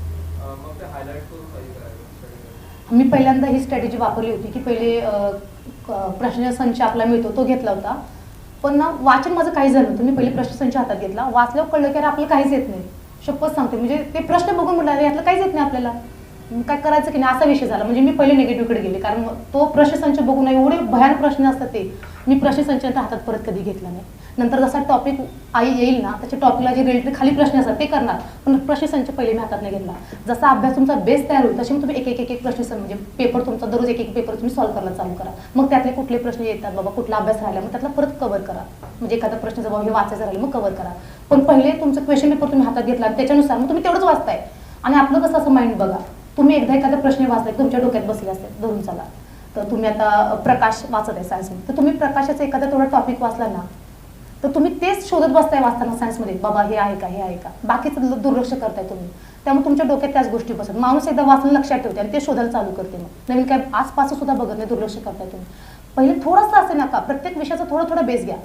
मग ते हायलाईट करून काही करायचं? मी पहिल्यांदा ही स्ट्रॅटेजी वापरली होती की पहिले प्रश्नसंच आपला मिळतो तो घेतला होता, पण ना वाचन माझं काही झालं नव्हतं. मी पहिले प्रश्नसंच हातात घेतला, वाचल्यावर कळलं की अरे आपल्याला काहीच येत नाही. शपथ सांगते, म्हणजे ते प्रश्न बघून म्हटलं अरे यातलं काहीच येत नाही आपल्याला, काय करायचं की नाही असा विषय झाला. म्हणजे मी पहिले निगेटिव्हकडे गेले, कारण तो प्रश्नसंच बघून एवढे भयानक प्रश्न असतात ते मी प्रश्नसंच हातात परत कधी घेतला नाही. नंतर जसा टॉपिक येईल ना त्याच्या टॉपिकला जे रिलेटेड खाली प्रश्न असतात ते करणार, पण प्रश्नसंच पहिले मी हातात नाही घेतला. जसा अभ्यास तुमचा बेस तयार होईल तसे मग तुम्ही एक एक प्रश्नसंच म्हणजे पेपर तुमचा दररोज एक पेपर तुम्ही सॉल्व्ह करायला चालू करा. मग त्यातले कुठले प्रश्न येतात बाबा, कुठला अभ्यास राहिला मग त्यातला परत कव्हर करा. म्हणजे एखादा प्रश्न जर हे वाचायचं राहिलं मग कव्हर करा. पण पहिले तुमचं क्वेश्चन पेपर तुम्ही हातात घेतला आणि त्याच्यानुसार मग तुम्ही तेवढंच वाचताय. आणि आपलं कसं असं माइंड बघा, तुम्ही एकदा एखादा प्रश्न वाचलाय तुमच्या डोक्यात बसले असते धरून चला, तर तुम्ही आता प्रकाश वाचत आहे सायन्समध्ये, तर तुम्ही प्रकाशाचा एखादा तेवढा टॉपिक वाचला ना तर तुम्ही तेच शोधत बसताय वाचताना सायन्समध्ये, बाबा हे आहे का हे आहे का, बाकीचं दुर्लक्ष करताय तुम्ही. त्यामुळे तुमच्या डोक्यात त्याच गोष्टी बसत. माणूस एकदा वाचून लक्षात ठेवते आणि ते शोधायला चालू करते. मग नवीन काय आसपास सुद्धा बघत नाही, दुर्लक्ष करताय तुम्ही. पहिले थोडंसं असे नका, प्रत्येक विषयाचा थोडा बेस घ्या.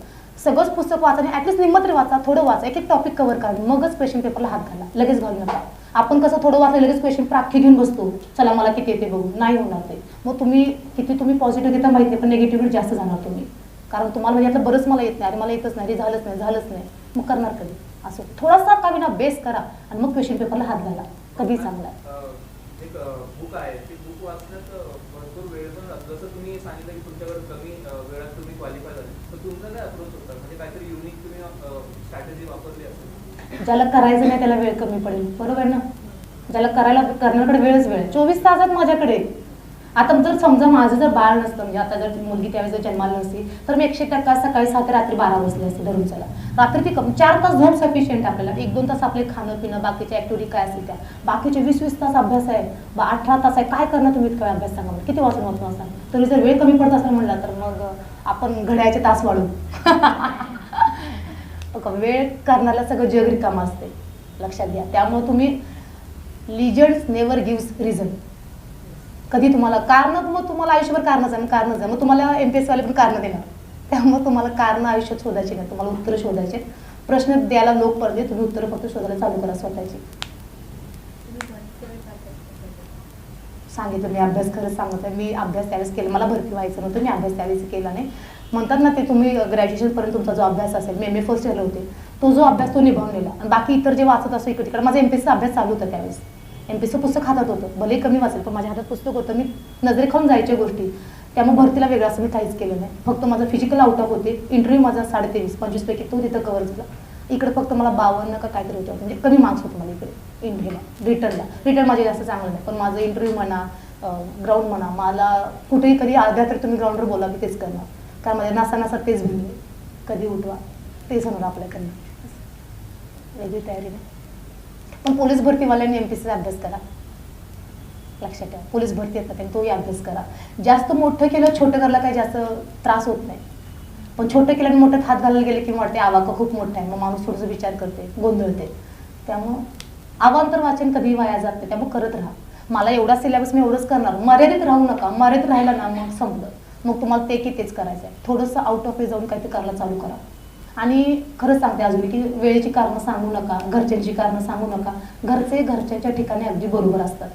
सगळंच पुस्तक वाचा आणि ॲटलीस्ट निम्म तरी वाचा, थोडं वाचा, एक टॉपिक कव्हर करा, मगच क्वेश्चन पेपरला हात घाला, लगेच घालू नका. आपण कसं थोडं वाचलं लगेच क्वेश्चन प्राख्य घेऊन बसतो, चला मला किती येते बघू, नाही होणार ते. मग तुम्ही पॉझिटिव्ह घेता माहिती नाही, पण निगेटिव्ह जास्त जाणार तुम्ही. कारण तुम्हाला म्हणजे आता बरंच मला येत नाही, अरे मला येतच नाही, झालंच नाही, मग करणार कधी. असं थोडासा का विना बेस करा आणि मग क्वेश्चन पेपरला हात घाला, कधी चांगला. एक बुक आहे, ते बुक वाचण्यात भरपूर वेळ पण जातो. जसं तुम्ही सांगितलं की तुमच्याकडे कमी वेळात तुम्ही क्वालिफाय झाले, तर तुमचा काय अप्रोच होता? म्हणजे काहीतरी युनिक तुम्ही स्ट्रॅटेजी वापरली असेल? ज्याला करायचं नाही त्याला वेळ कमी पडेल, बरोबर ना. ज्याला करण्याकडे वेळच वेळ, 24 तासात माझ्याकडे. आता जर समजा माझं जर बाळ नसतं, म्हणजे आता जर मुलगी त्यावेळेस जर जन्माला नसती तर मी 100% सकाळी 7 ते रात्री 12 बसले असते धरून चला. रात्री ती 4 तास झोप सफिशियंट आपल्याला, 1-2 तास आपले खाणं पिणं बाकीच्या ॲक्टिव्हिटी काय असेल त्या, बाकीचे 20-20 तास अभ्यास आहे, 18 तास आहे, काय करणार तुम्ही इतका अभ्यास सांगा मला, किती वाचून असणार. तरी जर वेळ कमी पडत असेल म्हणला तर मग आपण घड्याचे तास वाढू. वेळ करण्याला सगळं जग रिकामं असते, लक्षात घ्या. त्यामुळे तुम्ही लिजंड्स नेवर गिव्स रिझन. कधी तुम्हाला कारण, मग तुम्हाला आयुष्यभर कारणच आहे, मग तुम्हाला MPSC वाले पण कारण देणार. त्यामुळे तुम्हाला कारण आयुष्यात शोधायची नाही, तुम्हाला उत्तरं शोधायचे. प्रश्न द्यायला लोक पडले, तुम्ही उत्तरं फक्त शोधायला चालू करा स्वतःची. सांगितलं मी अभ्यास खरंच सांगत आहे, मी अभ्यास त्यावेळेस केला, मला भरती व्हायचं नव्हतं, मी अभ्यास त्यावेळेस केला नाही. म्हणतात ना ते तुम्ही ग्रॅज्युएशनपर्यंत तुमचा जो अभ्यास असेल, मी MA फर्स्ट इयरला होते, तो जो अभ्यास तो निभावलेला. आणि बाकी इतर जे वाचत असतो इकडे तिकडे, माझा MPSCचा अभ्यास चालू होता त्यावेळेस. MPSCचं पुस्तक हातात होतं, भले कमी वाचेल पण माझ्या हातात पुस्तक होतं, मी नजरे खाऊन जायच्या गोष्टी. त्यामुळे भरतीला वेगळं असं मी काहीच केलं नाही. फक्त माझं फिजिकल आउट ऑफ होते, इंटरव्ह्यू माझा 23-25 पैकी तो तिथं कव्हर झाला. इकडे फक्त मला 52 का काहीतरी होतं, म्हणजे कमी मार्क्स होते मला इकडे इंटरव्ह्यूला. रिटर्न माझे जास्त चांगलं नाही, पण माझं इंटरव्ह्यू म्हणा, ग्राउंड म्हणा, मला कुठेही कधी अर्ध्या तरी तुम्ही ग्राउंडवर बोला की तेच करणार, कारण माझ्या नासा तेच भिनले, कधी उठवा तेच होणार आपल्याकडनं, वेगळी तयारी नाही. पण पोलीस भरतीवाल्यांनी MPSCचा अभ्यास करा, लक्षात ठेवा. पोलीस भरती येतात आणि तोही अभ्यास करा. जास्त मोठं केलं छोटं करायला काही जास्त त्रास होत नाही, पण छोटं केलं आणि मोठ्यात हात घालायला गेले की वाटते आवाका खूप मोठा आहे, मग माणूस थोडंसं विचार करते, गोंधळते. त्यामुळं अवांतर वाचन कधीही वाया जात नाही, त्यामुळे करत राहा. मला एवढा सिलेबस मी एवढंच करणार, मर्यादित राहू नका. मर्यादित राहिला ना मग संपलं, मग तुम्हाला ते की तेच करायचं आहे. थोडंसं आउट ऑफ वे जाऊन काहीतरी करायला चालू करा. आणि खरंच सांगते अजून की वेळेची कारणं सांगू नका, घरच्यांची कारणं सांगू नका. घरच्यांच्या ठिकाणी अगदी बरोबर असतात.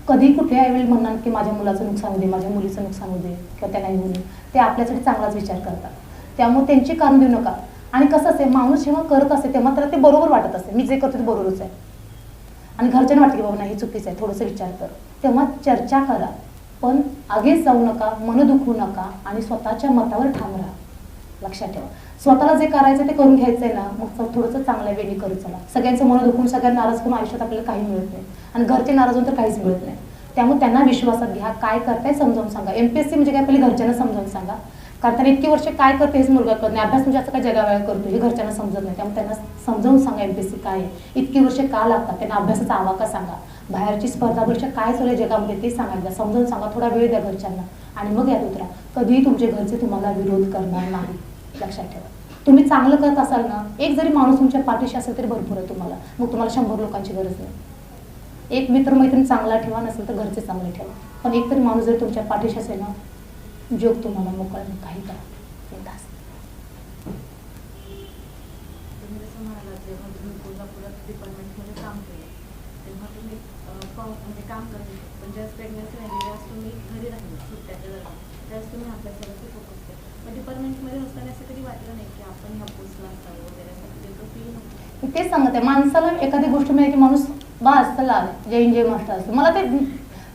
कधी कुठल्या वेळी म्हणणार की माझ्या मुलाचं नुकसान होऊ दे, माझ्या मुलीचं नुकसान होऊ दे किंवा त्या नाही होऊ दे, ते आपल्यासाठी चांगलाच विचार करतात. त्यामुळे त्यांची कारण देऊ नका. आणि कसं असेल माणूस जेव्हा करत असे तेव्हा त्याला ते बरोबर वाटत असे, मी जे करतो ते बरोबरच आहे. आणि घरच्यांना वाटतं की बाबा नाही चुकीचं आहे, थोडंसं विचार कर. तेव्हा चर्चा करा, पण आगीच जाऊ नका, मन दुखवू नका आणि स्वतःच्या मतावर ठाम राहा. लक्षात ठेवा, स्वतःला जे करायचं ते करून घ्यायचंय ना, मग थोडंसं चांगल्या वेळी करू चला. सगळ्यांचं मन दुखून सगळ्यांना नाराज करून आयुष्यात आपल्याला काही मिळत नाही आणि घरचे नाराज होऊन तर काहीच मिळत नाही. त्यामुळे त्यांना विश्वासात घ्या, काय करताय समजावून सांगा. MPSC म्हणजे काय, पहिले घरच्यांना समजावून सांगा, कारण त्यांना इतकी वर्ष काय करते हेच मुलगा करत नाही. अभ्यास म्हणजे असं काय जगावेळा करतो हे घरच्यांना समजत नाही. त्यामुळे त्यांना समजावून सांगा MPSC काय आहे, इतकी वर्ष का लागतात, त्यांना अभ्यासाचा आवाका सांगा, बाहेरची स्पर्धा परीक्षा काय चालू आहे जगामध्ये ते सांगायला समजावून सांगा. थोडा वेळ द्या घरच्यांना आणि मग यात उतरा. कधीही तुमचे घरचे तुम्हाला विरोध करणार नाही. लक्षात ठेवा, तुम्ही चांगलं करत असाल ना, एक जरी माणूस तुमच्या पाठीशी असेल तरी भरपूर आहे तुम्हाला. मग तुम्हाला 100 लोकांची गरज नाही. एक मित्रमैत्रीण चांगला ठेवा, नसेल तर घरचे चांगले ठेवा, पण एक तरी माणूस जरी तुमच्या पाठीशी असेल ना, जग तुम्हाला मोकळा काही करा. बिनधास्त. तुम्ही जसं म्हणालात, जेव्हा तुम्ही कोल्हापुरात डिपार्टमेंटमध्ये काम केलं तेव्हा तुम्ही म्हणजे काम करत होते, पण ज्यावेळेस प्रेग्नन्सी राहिली त्यावेळेस तुम्ही घरी राहिले सुट्ट्याच्या दरम्यान, त्यावेळेस तुम्ही अभ्यासावरती फोकस केला. पण डिपार्टमेंटमध्ये असताना असं कधी वाटलं नाही की आपण ह्या पोस्टला असावं वगैरे, असं कधी तो फील नव्हतं? मी तेच सांगते, माणसाला एखादी गोष्ट मिळाली की माणूस बस चला जय हिंद जय महाराष्ट्र असतो. मला ते,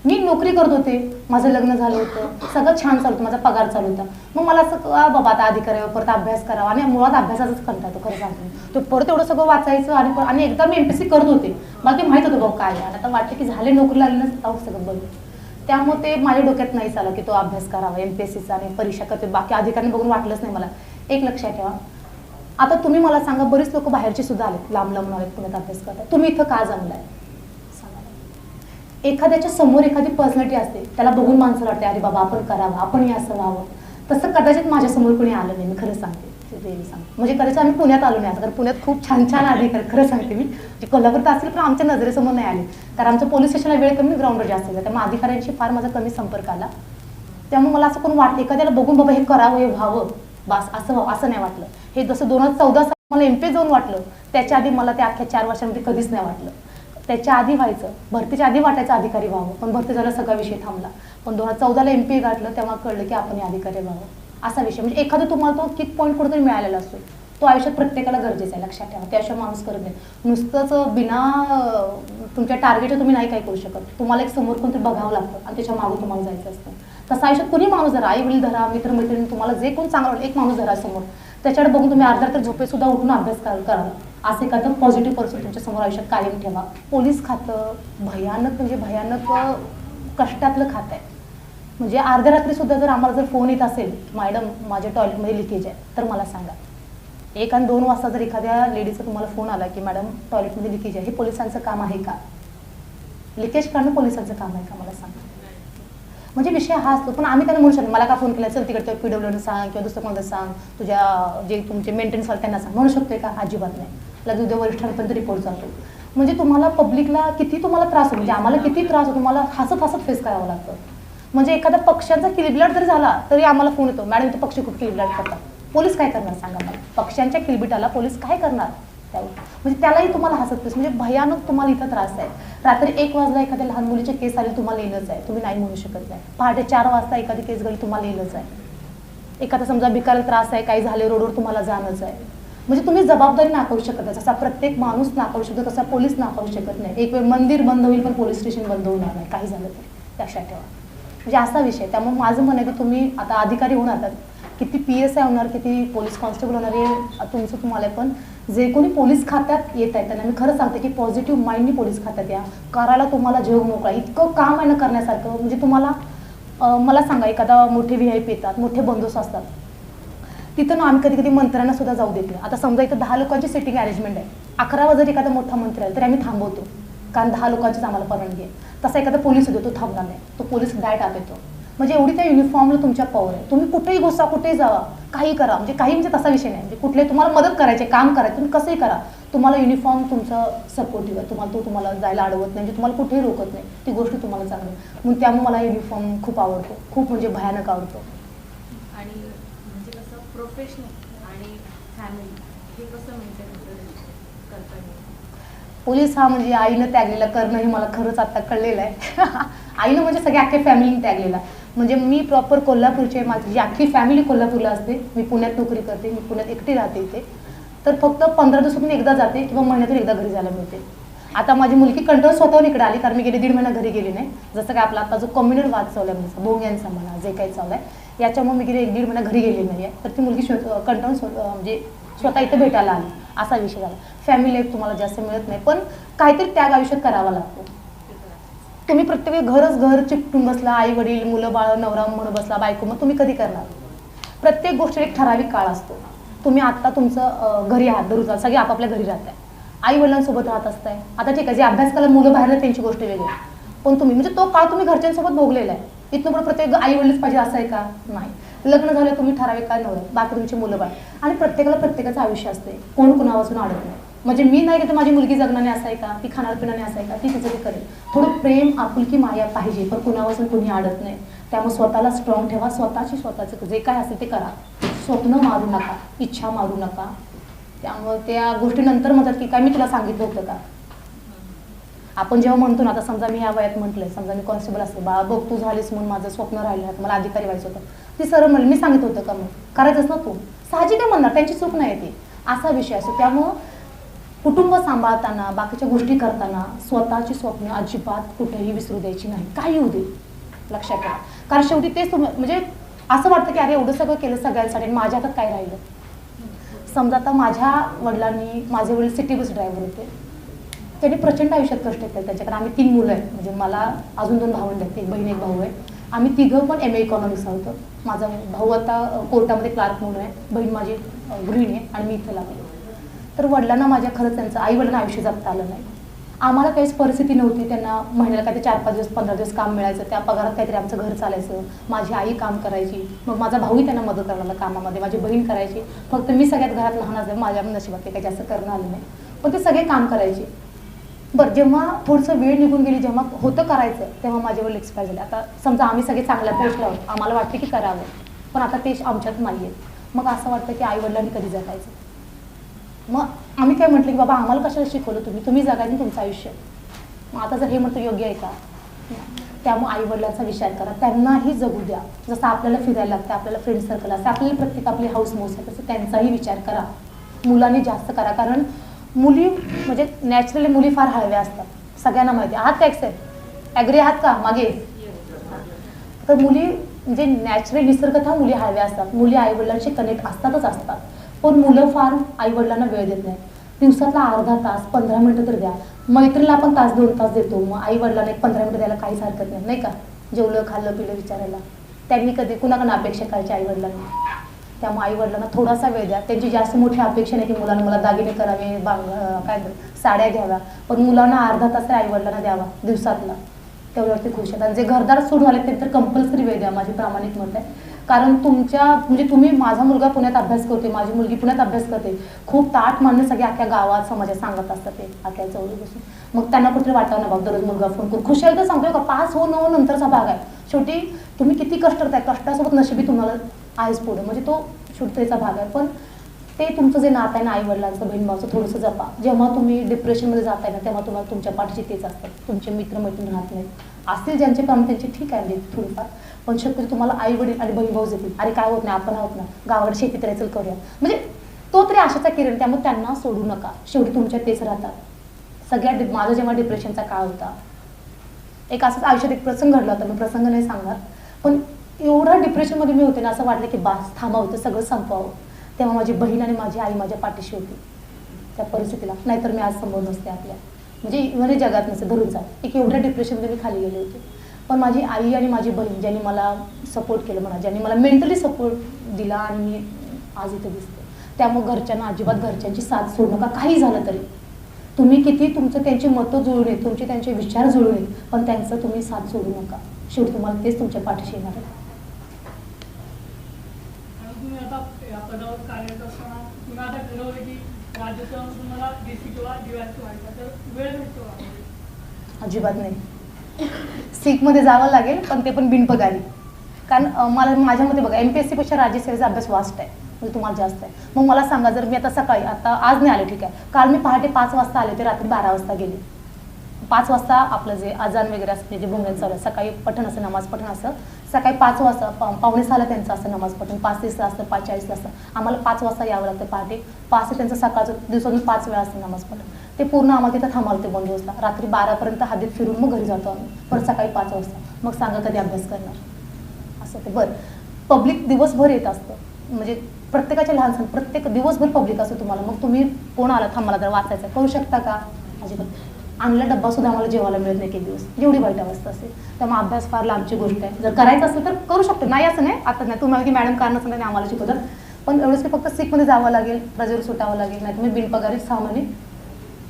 मी नोकरी करत होते, माझं लग्न झालं होतं, सगळं छान चालू होतं, माझा पगार चालू होता. मग मला असं बाबा आता आधी करावं, परत अभ्यास करावा, आणि मुळात अभ्यासाचाच कंटाळतो खरं सांगते. तो परत एवढं सगळं वाचायचं आणि एकदा मी MPSC करत होते, मला ते माहीत होतं भाऊ काय आहे. आता वाटतं की झाले नोकरी लागली ना सगळं बघ. त्यामुळे ते माझ्या डोक्यात नाही आलं की तो अभ्यास करावा MPSCचा आणि परीक्षा करते. बाकी अधिकाऱ्यांनी बघून वाटलंच नाही मला. एक लक्षात ठेवा, आता तुम्ही मला सांगा, बरीच लोक बाहेरची सुद्धा आलेत, लांब लांब आलेत पुण्यात अभ्यास करतात, तुम्ही इथं का जमलाय सांगा. एखाद्याच्या समोर एखादी पर्सनॅलिटी असते, त्याला बघून माणसाला वाटते अरे बाबा आपण करावं, आपणही असं व्हावं. तसं कदाचित माझ्या समोर कोणी आलं नाही, मी खरं सांगते. म्हणजे कदाचित आम्ही पुण्यात आलो नाही, कारण पुण्यात खूप छान छान अधिकारी, खरं सांगते मी, जे कोल्हापूरात असतील पण आमच्या नजरेसमोर नाही आले, कारण आमचं पोलीस स्टेशनला वेळ कमी, ग्राउंडवर जास्त आहे. त्यामुळे अधिकाऱ्यांशी फार माझा कमी संपर्क आला. त्यामुळे मला असं कोण वाटतं एखाद्याला बघून बाबा हे करावं, हे व्हावं, बस असं व्हावं असं नाही वाटलं. हे जसं 2014 साली मला MP जाऊन वाटलं, त्याच्या आधी मला ते अख्ख्या 4 वर्षांमध्ये कधीच नाही वाटलं. त्याच्या आधी व्हायचं, भरतीच्या आधी वाटायचं अधिकारी व्हावं, पण भरती झाला सगळा विषय थांबला. पण 2014ला MP गाठलं तेव्हा कळलं की आपण अधिकारी व्हावं, असा विषय. म्हणजे एखादं तुम्हाला तो किक पॉईंट कुठेतरी मिळालेला असतो, तो आयुष्यात प्रत्येकाला गरजेचा आहे. लक्षात ठेवा, त्याशिवाय माणूस करत नाही. नुसतंच बिना तुमच्या टार्गेटवर तुम्ही नाही काय करू शकत. तुम्हाला एक समोर कोणतरी बघावं लागतं आणि त्याच्या मागं तुम्हाला जायचं असतं. तसं आयुष्यात कोणी माणूस धरा, आई वडील धरा, मित्रमैत्रिणी, तुम्हाला जे कोण चांगलं वाटतं एक माणूस धरा समोर, त्याच्याकडे बघून तुम्ही अर्धा तर झोपेसुद्धा उठून अभ्यास करावा. असं एखादं पॉझिटिव्ह पर्सन तुमच्या समोर आयुष्यात कायम ठेवा. पोलीस खातं भयानक म्हणजे भयानक कष्टातलं खातं आहे. म्हणजे अर्ध्या रात्रीसुद्धा जर आम्हाला जर फोन येत असेल मॅडम माझ्या टॉयलेटमध्ये लिकेज आहे, तर मला सांगा. 1 आणि 2 वाजता जर एखाद्या लेडीचा तुम्हाला फोन आला की मॅडम टॉयलेटमध्ये लिकेज आहे, हे पोलिसांचं काम आहे का? लिकेज करणं पोलिसांचं काम आहे का मला सांगा. म्हणजे विषय हा असतो. पण आम्ही त्यांना म्हणू शकतो मला का फोन केला, चल तिकडे PWD सांग किंवा दुसरं कोणाला सांग, तुझ्या जे तुमचे मेंटेनन्स वाले त्यांना सांग, म्हणू शकतोय का? अजिबात नाही. लगेच उद्या वरिष्ठांपर्यंत रिपोर्ट जातो. म्हणजे तुम्हाला पब्लिकला किती तुम्हाला त्रास होतो, म्हणजे आम्हाला किती त्रास होतो, तुम्हाला हसत हसत फेस करावं लागतं. म्हणजे एखाद्या पक्ष्यांचा किलबिलाट जर झाला तरी आम्हाला फोन येतो, मॅडम इथे पक्षी खूप किलबिलाट करतात. पोलीस काय करणार सांगा मला? पक्ष्यांच्या किलबिटाला पोलीस काय करणार? म्हणजे त्यालाही तुम्हाला हसत फेस, म्हणजे भयानक तुम्हाला इथं त्रास आहे. रात्री 1 वाजता एखाद्या लहान मुलीचे केस आले तुम्हाला येणंच आहे, तुम्ही नाही म्हणू शकत नाही. पहाटे 4 वाजता एखादी केस घडली तुम्हाला येणंच आहे. एखादा समजा भिकायला त्रास आहे, काही झाले रोडवर तुम्हाला जाणंच आहे. म्हणजे तुम्ही जबाबदारी नाकारू शकत नाही. जसा प्रत्येक माणूस नाकारू शकतो तसा पोलीस नाकारू शकत नाही. एक वेळ मंदिर बंद होईल पण पोलीस स्टेशन बंद होणार नाही, काही झालं तरी. लक्षात ठेवा. म्हणजे असा विषय. त्यामुळे माझं म्हणणं आहे की तुम्ही आता अधिकारी होऊन आता किती PSI होणार, किती पोलीस कॉन्स्टेबल होणार हे तुमचं तुम्हाला. पण जे कोणी पोलीस खात्यात येत आहेत त्यांना मी खरं सांगते की पॉझिटिव्ह माइंडनी पोलीस खात्यात या. करायला तुम्हाला जग मोकळा, इतकं काम आहे ना करण्यासारखं. म्हणजे तुम्हाला मला सांगा, एखादा मोठे VIP येतात, मोठे बंदोबस्त असतात, तिथं ना आम्ही कधी कधी मंत्र्यांना सुद्धा जाऊ देत नाही. आता समजा इथं 10 लोकांची सिटिंग अरेंजमेंट आहे, 11 वाजता एखादा मोठा मंत्री आला तरी आम्ही थांबवतो, कारण 10 लोकांचीच आम्हाला परवानगी आहे. तसा एखादा पोलीस होतो, तो थांबणार नाही, तो पोलीस डायट आप येतो. म्हणजे एवढी त्या युनिफॉर्मला तुमच्या पॉवर आहे. तुम्ही कुठेही घुसा, कुठेही जावा, काही करा, म्हणजे काही म्हणजे तसा विषय नाही. म्हणजे कुठले तुम्हाला मदत करायचे, काम करायचं, तुम्ही कसंही करा, तुम्हाला युनिफॉर्म तुमचा सपोर्टिव्ह आहे. तुम्हाला जायला अडवत नाही, म्हणजे तुम्हाला कुठेही रोकत नाही. ती गोष्ट तुम्हाला चांगली आहे. म्हणून त्यामुळे मला युनिफॉर्म खूप आवडतो, खूप म्हणजे भयानक आवडतो. आणि म्हणजे कसं प्रोफेशनल आणि फॅमिली हे कसं मेंटेन करता येईल? पोलीस हा म्हणजे आईनं त्यागलेला करणं हे मला खरंच आता कळलेलं आहे. आईनं म्हणजे सगळ्या अख्ख्या फॅमिलीने त्यागलेला. म्हणजे मी प्रॉपर कोल्हापूरचे, माझी अख्खी फॅमिली कोल्हापूरला असते. मी पुण्यात नोकरी करते, मी पुण्यात एकटी राहते इथे. तर फक्त 15 दिवसातून एकदा जाते किंवा महिन्यातून एकदा घरी जायला मिळते. आता माझी मुलगी कंटाळून स्वतःहून इकडे आली, कारण मी गेले 1.5 महिना घरी गेली नाही. जसं काय आपला आता जो कम्युनल वाद चालू आहे म्हणजे भोंग्यांचा म्हणा जे काही चालू आहे याच्यामुळे मी गेले 1.5 महिना घरी गेली नाही आहे. तर ती मुलगी कंटाळून म्हणजे स्वतः इथं भेटायला आली, असा विषय झाला. फॅमिली लाईफ तुम्हाला जास्त मिळत नाही, पण काहीतरी त्याग आयुष्यात करावा लागतो. तुम्ही प्रत्येक वेळी घर चिकटून बसला, आई वडील मुलं बाळ नवरा म्हणून बसला, बायको, मग तुम्ही कधी करणार? प्रत्येक गोष्टीला एक ठराविक काळ असतो. तुम्ही आत्ता तुमचं घरी आहात, दररोज सगळे आपापल्या घरी राहताय, आई वडिलांसोबत राहत असताय. आता ठीक आहे, जे अभ्यास करायला मुलं बाहेर त्यांची गोष्ट वेगळी, पण तुम्ही म्हणजे तो काळ तुम्ही घरच्यांसोबत भोगलेला आहे. इथनं पुढे प्रत्येक आई वडीलच पाहिजे असं आहे का? नाही. लग्न झालं तुम्ही ठराविक काळ नवरा, बाकी तुमची मुलं बाळ, आणि प्रत्येकाला प्रत्येकाचं आयुष्य असते, कोण कुणापासून अडत नाही. म्हणजे मी नाही की तर माझी मुलगी जगणाने असं आहे का, ती खाणार पिणाने असं आहे का, ती तिचं ती करेल. थोडं प्रेम आपुलकी माया पाहिजे, पण कुणापासून कुणी अडत नाही. त्यामुळे स्वतःला स्ट्रॉंग ठेवा, स्वतःचं जे काय असेल ते करा. स्वप्न मारू नका, इच्छा मारू नका. त्यामुळे त्या गोष्टीनंतर म्हणतात की काय मी तुला सांगितलं होतं का? आपण जेव्हा म्हणतो ना, आता समजा मी ह्या वयात म्हटलंय, समजा मी कॉन्स्टेबल असते, बाळा बघ तू झालीस म्हणून माझं स्वप्न राहिलं, मला अधिकारी व्हायचं होतं, ती सरळ म्हणली मी सांगितलं होतं का? मग करायचंच ना तू, साहजिक काय म्हणणार, त्यांची चूक नाही ती, असा विषय असतो. त्यामुळं कुटुंब सांभाळताना बाकीच्या गोष्टी करताना स्वतःची स्वप्न अजिबात कुठेही विसरू द्यायची नाही, काही होऊ दे, लक्षात ठेवा. कारण शेवटी तेच म्हणजे असं वाटतं की अरे एवढं सगळं केलं सगळ्यांसाठी, माझ्या हातात काय राहिलं. समजा आता माझ्या वडिलांनी, माझे वडील सिटी बस ड्रायव्हर होते, त्यांनी प्रचंड आयुष्यात कष्ट केले त्यांच्याकडे. आम्ही 3 मुलं आहेत, म्हणजे मला अजून 2 भावंड आहेत, एक बहीण एक भाऊ आहे. आम्ही तिघं पण MA इकॉनॉमिक्स आहोत. माझा भाऊ आता कोर्टामध्ये क्लार्क म्हणून आहे, बहीण माझी गृहिणी आहे, आणि मी इथं लागले. तर वडिलांना माझ्या खरंच त्यांचं आई वडिलांना आयुष्य जगता आलं नाही. आम्हाला काहीच परिस्थिती नव्हती, त्यांना महिन्याला काहीतरी 4-5 दिवस 15 दिवस काम मिळायचं, त्या पगारात काहीतरी आमचं घर चालायचं. माझी आई काम करायची, मग माझा भाऊही त्यांना मदत करायला कामामध्ये, माझी बहीण करायची. फक्त मी सगळ्यात घरात लहान असल्यामुळे माझ्या नशिबात ते काही जास्त करणं आलं नाही, पण ते सगळे काम करायचे. बरं, जेव्हा थोडंसं वेळ निघून गेली, जेव्हा होतं करायचं, तेव्हा माझे वडील एक्सपायर झाले. आता समजा आम्ही सगळे चांगल्या पोस्टला आहोत, आम्हाला वाटते की करावं, पण आता ते आमच्यात नाही आहेत. मग असं वाटतं की आई वडिलांनी कधी जगायचं. मग आम्ही काय म्हटलं की बाबा आम्हाला कशाला शिकवलं तुम्ही जगायचं तुमचं आयुष्य. मग आता जर हे म्हणतो योग्य आहे का? त्यामुळे आई वडिलांचा विचार करा, त्यांनाही जगू द्या. जसं आपल्याला फिरायला लागतं, आपल्याला फ्रेंड सर्कल असतं, आपल्याला प्रत्येक आपली हाऊस मौस आहे, तसं त्यांचाही विचार करा. मुलांनी जास्त करा, कारण मुली म्हणजे नॅचरली मुली फार हळव्या असतात, सगळ्यांना माहिती. आहात का ॲग्री आहात का मागे? तर मुली म्हणजे नॅचरली निसर्गतः मुली हळव्या असतात, मुली आईवडिलांशी कनेक्ट असतात. पण मुलं फार आईवडिलांना वेळ देत नाही. दिवसातला अर्धा तास 15 मिनिटं तर द्या. मैत्रिणीला आपण 1-2 तास देतो, मग आईवडिलांना एक 15 मिनिटं द्यायला काहीच हरकत नाही, नाही का? जेवलं खाल्लं पिलं विचारायला त्यांनी कधी कुणाकडून अपेक्षा करायची आईवडिलांनी. त्यामुळे आईवडिलांना थोडासा वेळ द्या. त्यांची जास्त मोठी अपेक्षा नाही की मुलांना मला दागिने करावे, काय साड्या घ्याव्या, पण मुलांना अर्धा तास आईवडिलांना द्यावा दिवसातला, तेवढ्यावरती खुश आहेत. आणि जे घरदार सोडून आले ते तर कंपल्सरी वेळ द्या, माझी प्रामाणिक मत आहे. कारण तुमच्या म्हणजे तुम्ही, माझा मुलगा पुण्यात अभ्यास करते, माझी मुलगी पुण्यात अभ्यास करते, खूप ताट मानणे सगळे अख्ख्या गावात समाजात सांगत असतात ते अख्ख्या चौली बसून. मग त्यांना कुठेतरी वाटावं ना बाबा, दररोज मुलगा फोन करून खुश आहे तर सांगतोय का, पास हो न नंतरचा भाग आहे. शेवटी तुम्ही किती कष्ट करताय, कष्टासोबत नशिबी तुम्हाला आहेच पुढे, म्हणजे तो शेवटीचा भाग आहे. पण ते तुमचं जे नातं आहे ना आईवडिलांचं, बहीण भावाचं, थोडंसं जपा. जेव्हा तुम्ही डिप्रेशनमध्ये जाताय ना, तेव्हा तुम्हाला तुमच्या पाठीशी तेच असतात, तुमचे मित्रमैत्रीण राहत नाहीत. असतील ज्यांचे काम त्यांचे ठीक आहे म्हणजे थोडीफार, पण शक्यतो तुम्हाला आई वडील आणि बहीण भाऊ येतील, अरे काय होत नाही, आपण आहोत ना, गावाकडे शेती करायचं करूया, म्हणजे तो तरी आशाचा किरण. त्यामुळे त्यांना सोडू नका, शेवटी तुमच्या तेच राहतात. माझा जेव्हा डिप्रेशनचा काळ होता, एक असंच आयुष्यात एक प्रसंग घडला होता, मी प्रसंग नाही सांगणार, पण एवढा डिप्रेशनमध्ये मी होते ना, असं वाटलं की बास थांबा, होतं सगळं संपवावं. तेव्हा माझी बहीण आणि माझी आई माझ्या पाठीशी होती त्या परिस्थितीला, नाहीतर मी आज समोर नसते आपल्या, म्हणजे जगात नसते धरून चाल. एक एवढ्या डिप्रेशनमध्ये मी खाली गेले होते. पण माझी आई आणि माझी बहीण ज्यांनी मला सपोर्ट केलं म्हणा, ज्यांनी मला मेंटली सपोर्ट दिला, आणि मी आज इथे दिसते. त्यामुळे घरच्यांना अजिबात घरच्यांची साथ सोडू नका, काही झालं तरी. तुम्ही किती तुमचं त्यांची मतं जुळून येत, तुमचे त्यांचे विचार जुळून येत, पण त्यांचं तुम्ही साथ सोडू नका. शेवटी तुम्हाला तेच तुमच्या पाठीशी येणार आहे. तुम्ही आता या पदावर कार्यरत असताना तुम्ही आता ठरवलं की राज्याचं तुम्हाला DC किंवा DYSP व्हायचं, तर वेळ भेटतो का? अजिबात नाही. सीकमध्ये जावं लागेल, पण ते पण बिनपगारी. कारण मला माझ्यामध्ये बघा MPSC राज्यसेवेचा अभ्यास वास्ट आहे, म्हणजे तुम्हाला जास्त आहे. मग मला सांगा, जर मी आता सकाळी, आता आज नाही आले ठीक आहे, काल मी पहाटे 5 वाजता आले ते रात्री 12 वाजता गेले. 5 वाजता आपलं जे अजान वगैरे असते, जे भोंगण चालू आहे, सकाळी पठण असं, नमाज पठण असं, सकाळी 5 वाजता पावणे 6ला त्यांचं असतं नमाज पठण, 5:30ला असतं, 5:40ला असतं. आम्हाला 5 वाजता यावं लागतं पहाटे. 5 ते त्यांचं सकाळचं दिवसातून 5 वेळा असतं नमाज पठण. ते पूर्ण आम्हाला तिथं थांबावं ते बंदोबस्ता. रात्री 12पर्यंत हद्दीत फिरून मग घरी जातो आम्ही, परत सकाळी 5 वाजता. मग सांगा कधी अभ्यास करणार असं ते. बरं, पब्लिक दिवसभर येत असतं, म्हणजे प्रत्येकाच्या लहान सण प्रत्येक दिवसभर पब्लिक असतं तुम्हाला. मग तुम्ही कोण आला थांबाला तर वाचायचं करू शकता का? अजिबात. आणला डब्बा सुद्धा आम्हाला जेवायला मिळत नाही एक दिवस, जेवढी वाईट अवस्था असेल. त्यामुळे अभ्यास फार लांबची गोष्ट आहे. जर करायचं असेल तर करू शकतो, नाही असं नाही. आता नाही तुम्हाला की मॅडम कारण नसेल आणि आम्हाला शिकवतात, पण एवढंच की फक्त सिकमध्ये जावं लागेल, रजेवर सुटावं लागेल, नाही तुम्ही बिनपगारी 6 महिने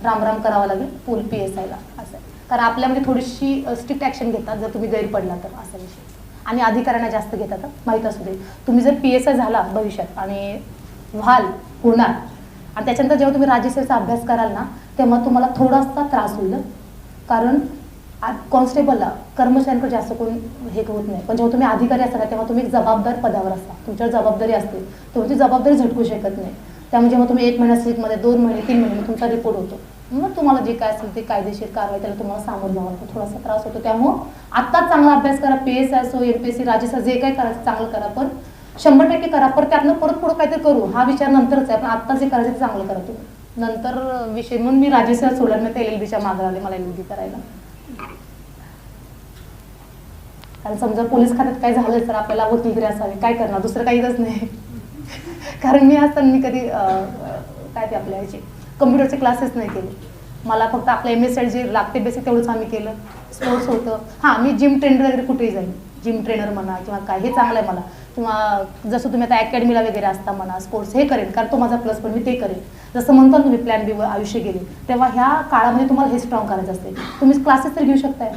रामराम करावं लागेल PSIला असं आहे. कारण आपल्यामध्ये थोडीशी स्ट्रिक्ट ॲक्शन घेतात जर तुम्ही गैर पडला तर, असा विषय. आणि अधिकाऱ्यांना जास्त घेतात, माहीत असू दे. तुम्ही जर PSI झाला भविष्यात आणि होणार आणि त्याच्यानंतर जेव्हा तुम्ही राज्यसेवेचा अभ्यास कराल ना, तेव्हा तुम्हाला थोडासा त्रास होईल. कारण कॉन्स्टेबलला कर्मचाऱ्यांकडे जास्त कोण हे होत नाही, पण जेव्हा तुम्ही अधिकारी असता तेव्हा तुम्ही एक जबाबदार पदावर असता, तुमच्यावर जबाबदारी असते, तुमची जबाबदारी झटकू शकत नाही. त्यामुळे जेव्हा तुम्ही 1 महिना स्लिपमध्ये 2 महिने 3 महिने तुमचा रिपोर्ट होतो, मग तुम्हाला जे काय असेल ते कायदेशीर कारवाई त्याला तुम्हाला सामोरं जावं लागतं, थोडासा त्रास होतो. त्यामुळं आत्ताच चांगला अभ्यास करा, PSI असो MPSC राज्यसेवा जे काही करायचं चांगलं करा, पण 100% करा. पण त्यातनं परत पुढं काहीतरी करू हा विचार नंतरच आहे, पण आत्ता जे करायचं ते चांगलं करा तुम्ही. नंतर विषय म्हणून मी राज्यसेवा सोडला, मी LLBच्या मागं आले मला LLB करायला. कारण समजा पोलीस खात्यात काय झालं तर आपल्याला वकीलगिरी असावी, काय करणार, दुसरं काहीच नाही. कारण मी असताना मी कधी काय ते आपल्या ह्याचे कम्प्युटरचे क्लासेस नाही केले. मला फक्त आपलं MSCID जे लागते बेसिक तेवढंच आम्ही केलं. स्पोर्ट्स होतं, हां मी जिम ट्रेनर वगैरे कुठेही जाईल, जिम ट्रेनर म्हणा किंवा काय, हे चांगलं आहे मला. किंवा जसं तुम्ही आता अकॅडमीला वगैरे असता म्हणा, स्पोर्ट्स हे करेन, कारण तो माझा प्लस पॉईंट, मी ते करेन. जसं म्हणतो ना तुम्ही प्लॅन B वर आयुष्य गेले, तेव्हा ह्या काळामध्ये तुम्हाला हे स्ट्रॉंग करायचं असते. तुम्ही क्लासेस तर घेऊ शकताय.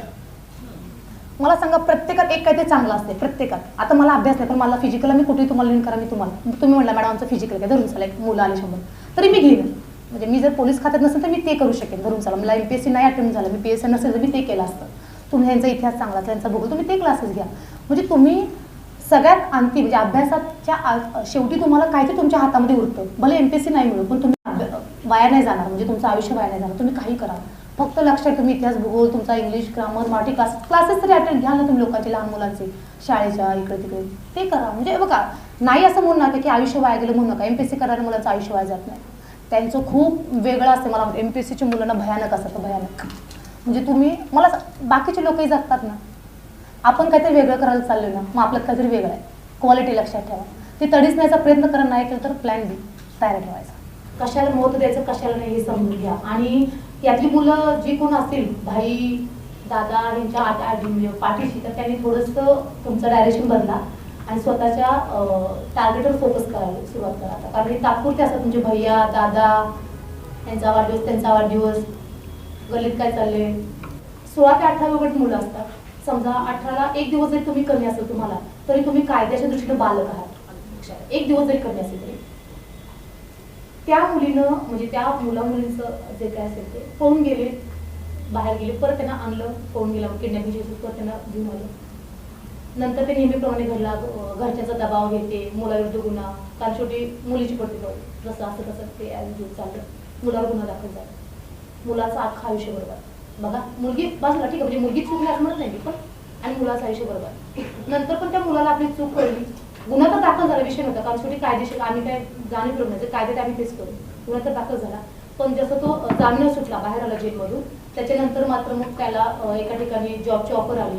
मला सांगा, प्रत्येकात एक काहीतरी चांगलं असते प्रत्येकात. आता मला अभ्यास नाही, पण मला फिजिकलला मी कुठेही तुम्हाला लिंक करा, मी तुम्हाला तुम्ही म्हटलं मॅडम आमचं फिजिकल काय धरून चला, एक मुलं आले 100 तरी मी घेईन. म्हणजे मी जर पोलीस खात्यात नसेल तर मी ते करू शकेन धरून चला. मला MPSC नाही अटेंड झालं, मी PSI नसेल तर मी ते केलं असतं. तुम्ही यांचा इतिहास चांगला त्यांचा भूगोल, तुम्ही ते क्लासेस घ्या. म्हणजे तुम्ही सगळ्यात अंतिम म्हणजे अभ्यासाच्या शेवटी तुम्हाला काहीतरी तुमच्या हातामध्ये उरतं. भले MPSC नाही मिळू, पण तुम्ही वाया नाही जाणार, म्हणजे तुमचं आयुष्य वाया नाही जाणार. तुम्ही काही करा, फक्त लक्षात तुम्ही इतिहास भूगोल, तुमचा इंग्लिश ग्रामर मराठी क्लासेस तरी अटेंड घ्या ना तुम्ही, लोकांचे लहान मुलांचे शाळेच्या इकडे तिकडे ते करा. म्हणजे बघा, नाही असं म्हणू नका की आयुष्य वाया गेलं म्हणू नका. MPSC करणाऱ्या मुलांचं आयुष्य वाया जात नाही, त्यांचं खूप वेगळं असतं. मला MPSCच्या मुलांना भयानक असतं, भयानक. म्हणजे तुम्ही मला बाकीचे लोकही जगतात ना, आपण काहीतरी वेगळं करायला चाललो ना, मग आपल्यात काहीतरी वेगळं आहे. क्वालिटी लक्षात ठेवा, ती तडीच न्यायचा प्रयत्न करा, नाही केलं तर प्लॅन B तयार ठेवायचा. कशाला महत्त्व द्यायचं कशाला नाही हे समजून घ्या. आणि यातली मुलं जी कोण असतील भाई दादा यांच्या पाठीशी, तर त्यांनी थोडंसं तुमचं डायरेक्शन बदला आणि स्वतःच्या टार्गेटवर फोकस करायला सुरुवात करा. आता कारण हे तात्पुरते असतात तुमचे भैया दादा, यांचा वाढदिवस त्यांचा वाढदिवस, गल्लीत काय चालले. 16 ते 18 वगैरे मुलं असतात. समजा 18ला एक दिवस जरी तुम्ही कमी असेल तुम्हाला, तरी तुम्ही कायद्याच्या दृष्टीने बालक आहात. एक दिवस जरी कमी असेल तरी त्या मुलीनं म्हणजे त्या मुलींचं जे काय असेल ते पळून गेले, बाहेर गेले, परत त्यांना आणलं, पळून गेला किडनॅपिंग परत त्यांना घेऊन आलं. नंतर ते नेहमीप्रमाणे घरच्यांचा दबाव घेते, मुलाविरुद्ध गुन्हा, कारण शेवटी मुलीची पडते जसं असं तसं ते चाललं, मुलावर गुन्हा दाखल झाला, मुलाचं अख्खं आयुष्य बरोबर. बघा मुलगी बाजूला ठीक आहे, म्हणजे मुलगी चुकली असं म्हणत नाही मी, पण आणि मुलाचं आयुष्य बरोबर. नंतर पण त्या मुलाला आपली चूक कळली, गुन्हा तर दाखल झाला, विषय नव्हता, कारण शेवटी कायदेशीर आम्ही काय जाणीव नाही, कायद्यात आम्ही तेच करू. गुन्हा तर दाखल झाला, पण जसं तो जामीन सुटला, बाहेर आला जेलमधून, त्याच्यानंतर मात्र मग त्याला एका ठिकाणी जॉबची ऑफर आली.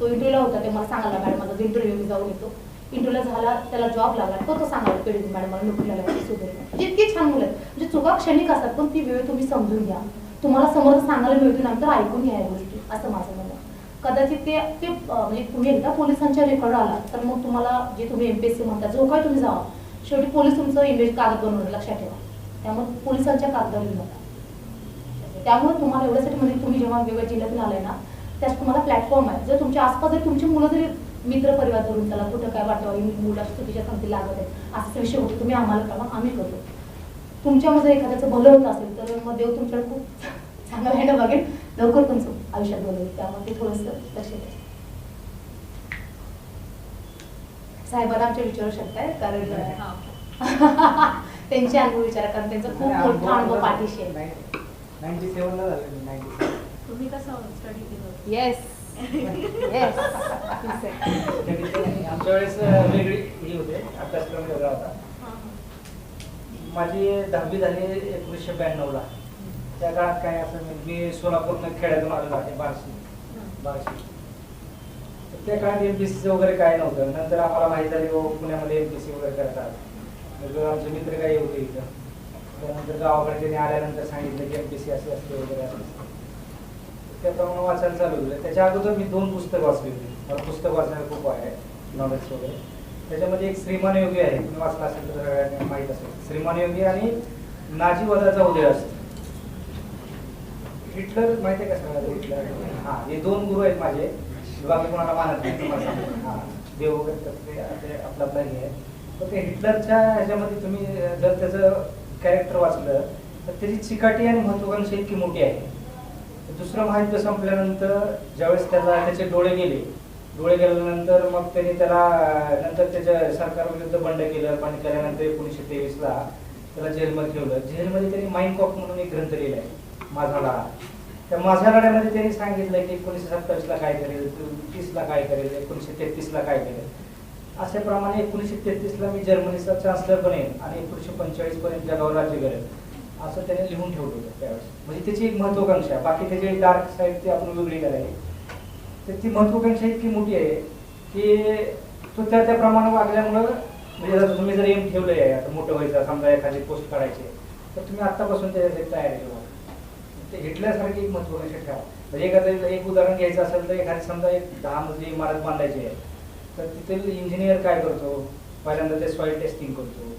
तो इंटरव्ह्यूला होता, ते मला सांगायला मॅडम माझा इंटरव्ह्यू मी जाऊन येतो. इंटरव्ह्यूला झाला, त्याला जॉब लागला, तो सांगायला पेढी मॅडम मला नोकरीला लागली सुधारणा. जितकी छान मुलं आहेत, म्हणजे चुका क्षणिक असतात, पण ती वेळ तुम्ही समजून घ्या. तुम्हाला समोर सांगायला मिळतो नंतर ऐकून घ्या या गोष्टी, असं माझं म्हणणं. कदाचित ते म्हणजे तुम्ही एकदा पोलिसांच्या रेकॉर्ड आला तर मग तुम्हाला जे तुम्ही MPSC म्हणता जो काय तुम्ही जावा, शेवटी पोलीस तुमचं इमेज कागद बनवणार, लक्षात ठेवा. त्यामुळे पोलिसांच्या कागदावर येऊ नका. त्यामुळे तुम्हाला एवढ्यासाठी म्हणजे तुम्ही जेव्हा वेगवेगळ्या जिल्ह्यातून आलाय ना, त्यात तुम्हाला प्लॅटफॉर्म आहे. जर तुमच्या आसपास जर तुमची मुलं जरी मित्र परिवार धरून त्याला कुठं काय वाटतं मुलं चुकीच्या संगती लागत आहेत असे विषय होते, तुम्ही आम्हाला कळवा, आम्ही करतो. तुमच्यामध्ये एखाद्याचं भलं होत असेल तर मग देव तुमच्याकडे खूप चांगलं राहायला बघेल, लवकर तुमचं आयुष्यात बघेल. त्यामुळे ते थोडंसं लक्ष द्या. साहेबांना आमच्या विचारू शकताय, कारण त्यांचे अनुभव विचारा, कारण त्यांचा खूप मोठा अनुभव पाठीशी आहे. 97 ला झालं. तुम्ही कसं स्टडी केलं? येस येस आमच्या वेळेस वेगळी ही होते, अभ्यासक्रम वेगळा होता. माझी 10वी झाली 1992ला. त्या काळात काय असं मी सोलापूरनं खेड्यातून आलेलो आहे, बार्शी. त्या काळात MPSC वगैरे काय नव्हतं. नंतर आम्हाला माहित झाली पुण्यामध्ये MPSC वगैरे करतात. मग आमचे मित्र काही होते इथं. त्यानंतर गावाकडे त्यांनी आल्यानंतर सांगितलं की MPSC असे असते वगैरे असते. त्याप्रमाणे वाचायला चालू केलं. त्याच्या अगोदर मी 2 पुस्तकं वाचली होती. मला पुस्तक वाचण्याला खूप आहे, नॉलेज वगैरे. त्याच्यामध्ये एक श्रीमान योगी आहे, तुम्ही वाचला असेल तर सगळ्यांना माहीत असेल. श्रीमान योगी आणि नाजीवादाचा उदय असतो. हिटलर माहिती आहे का सगळ्यांना? हिटलर, हां, हे 2 गुरु आहेत माझे. बाकी कोणाला मानत नाही, तुम्हाला सांगतो. हां, देव वगैरे ते आपलं आपलं हे आहे. पण ते हिटलरच्या ह्याच्यामध्ये तुम्ही जर त्याचं कॅरेक्टर वाचलं तर त्याची चिकाटी आणि महत्वाकांक्षा इतकी मोठी आहे. दुसरं महायुद्ध संपल्यानंतर ज्यावेळेस त्याचे डोळे गेल्यानंतर मग त्यांनी त्याला नंतर त्याच्या सरकारविरुद्ध बंड केल्यानंतर 1923ला त्याला जेलमध्ये ठेवलं. जेलमध्ये त्यांनी माइंड कॉप म्हणून एक ग्रंथ लिहिला आहे, माझा लढा. त्या माझ्या लढ्यामध्ये त्यांनी सांगितलं की 1927ला काय करेल, 1930ला काय करेल, 1933ला काय करेल. अशाप्रमाणे 1933ला मी जर्मनीचा चान्सलर बनेन आणि 1945 पर्यंत जगावर राज्य करेल असं त्याने लिहून ठेवलं होतं त्यावेळेस. म्हणजे त्याची एक महत्वाकांक्षा, बाकी त्याची डार्क साईड ती आपण वेगळी करायची. तर ती महत्वाकांक्षा इतकी मोठी आहे की तो त्याप्रमाणे वागल्यामुळं, म्हणजे जर तुम्ही जर एम ठेवलं आहे आता मोठं व्हायचं, समजा एखादी पोस्ट काढायची तर तुम्ही आत्तापासून त्याच्यासाठी तयारी ठेवा. ते हिटलरसारखी एक महत्वाकांक्षा ठेवा. म्हणजे एखादं एक उदाहरण घ्यायचं असेल तर एखादी समजा एक 10 मजली इमारत बांधायची आहे, तर तिथे इंजिनियर काय करतो, पहिल्यांदा ते सॉइल टेस्टिंग करतो,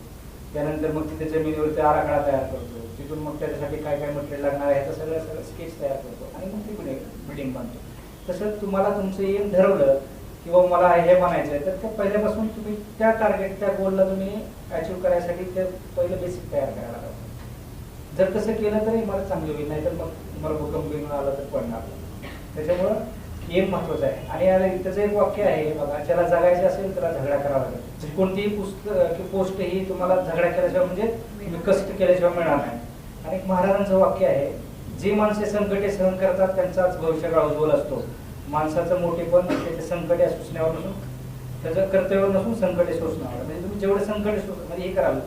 त्यानंतर मग तिथे जमिनीवरती आराखडा तयार करतो, तिथून मग त्याच्यासाठी काय काय मटेरियल लागणार आहे ह्याचं सगळं स्केच तयार करतो आणि मग ती बिल्डिंग बांधतो. तसं तुम्हाला तुमचं एम ठरवलं किंवा मला हे बनायचं आहे तर त्या पहिल्यापासून तुम्ही त्या टार्गेट, त्या गोलला तुम्ही अचीव्ह करायसाठी ते पहिलं बेसिक तयार करायला लागतं. जर तसं केलं तर इमारत चांगली होईल, नाही तर मग तुम्हाला भूकंप घेऊन आला तर पडणार. त्याच्यामुळं एम महत्वाचं आहे. आणि त्याचं एक वाक्य आहे बघा, ज्याला जगायचं असेल त्याला झगडा करावा लागेल. म्हणजे कोणतीही पोस्ट ही तुम्हाला झगडा केल्याशिवाय, म्हणजे तुम्ही कष्ट केल्याशिवाय मिळणार नाही. आणि एक महाराजांचं वाक्य आहे, जे माणसे संकटे सहन करतात त्यांचाच भविष्यकाळ उज्ज्वल असतो. माणसाचं मोठेपण त्याच्या संकटे सोसण्यावर नसून, त्याचं कर्तव्यावर नसून संकटे सोसण्यावर. म्हणजे तुम्ही जेवढे संकटे म्हणजे हे कराल,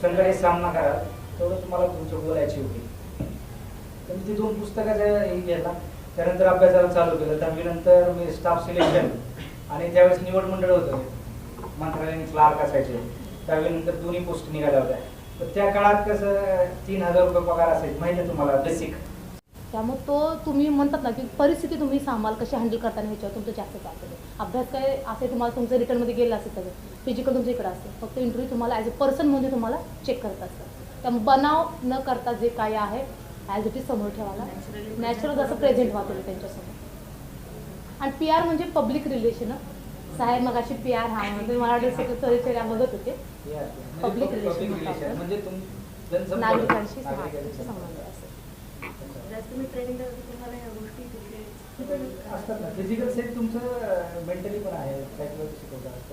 संकटे सामना कराल, तेवढं तुम्हाला तुमचं गोल अचीव्ह होईल. तर ती 2 पुस्तकाचं हे घ्यायला त्यानंतर अभ्यासाला चालू केलं. 10वी नंतर मी स्टाफ सिलेक्शन आणि त्यावेळेस निवड मंडळ होतं, मंत्रालयाने क्लार्क असायचे. 10वी नंतर 2 पोस्ट निघाल्या होत्या. तर त्या काळात कसं 3000 रुपये पगार असायचे, माहिती आहे तुम्हाला, बेसिक. त्यामुळे तो तुम्ही म्हणतात ना की परिस्थिती तुम्ही सांभाळ कशी हँडल करताना ह्याच्यावर तुमचं जास्त चालतं. अभ्यास काय असे तुम्हाला तुमचं रिटर्नमध्ये गेलं असेल सगळं, फिजिकल तुमच्या इकडं असतं, फक्त इंटरव्ह्यू तुम्हाला ॲज अ पर्सन म्हणजे तुम्हाला चेक करत असतं. त्यामुळे बनाव न करता जे काय आहे ॲज इट इज समोर ठेवायला, नॅचरल जसं प्रेझेंट व्हा तुम्ही त्यांच्यासमोर. आणि PR म्हणजे पब्लिक रिलेशन. साहेब मग अशी PR हा म्हणजे मला वाटतं सेक्रेटरीच्या बघत होते, पब्लिक रिलेशन म्हणजे नागरिकांशी संबंध असं. जास्त तुम्ही ट्रेनिंग तुम्हाला या गोष्टी तिथे असतात ना. फिजिकल सेट तुमचं मेंटली पण आहे, सायकोलॉजी शिकवतात,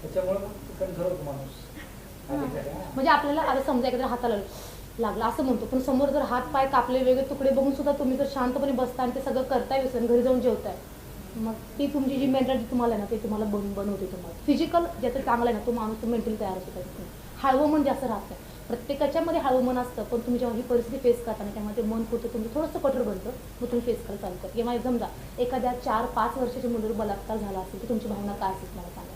त्याच्यामुळे कंट्रोल होतो माणूस. म्हणजे आपल्याला आता समजा एखाद्या हाताला लागलं असं म्हणतो, पण समोर जर हात पाय कापले वेगळे तुकडे बघून सुद्धा तुम्ही जर शांतपणे बसता आणि ते सगळं करताय विसरून घरी जाऊन जेवताय, मग ती तुमची जी मेंटॅलिटी तुम्हाला आहे ना ते तुम्हाला बनवते. तुम्हाला फिजिकल ज्याचं चांगलं आहे ना तो माणूस तो मेंटली तयार होतो. हळवं मन जास्त राहत नाही. प्रत्येकाच्यामध्ये हळवं मन असतं, पण तुम्ही जेव्हा ही परिस्थिती फेस करताना त्यामध्ये मन कुठं तुम्ही थोडंसं कठोर बनतं, मग तुम्ही फेस करायला चालू करता. किंवा समजा एखाद्या 4-5 वर्षाच्या मुलीवर बलात्कार झाला असेल तर तुमची भावना काय असेल मला सांगा.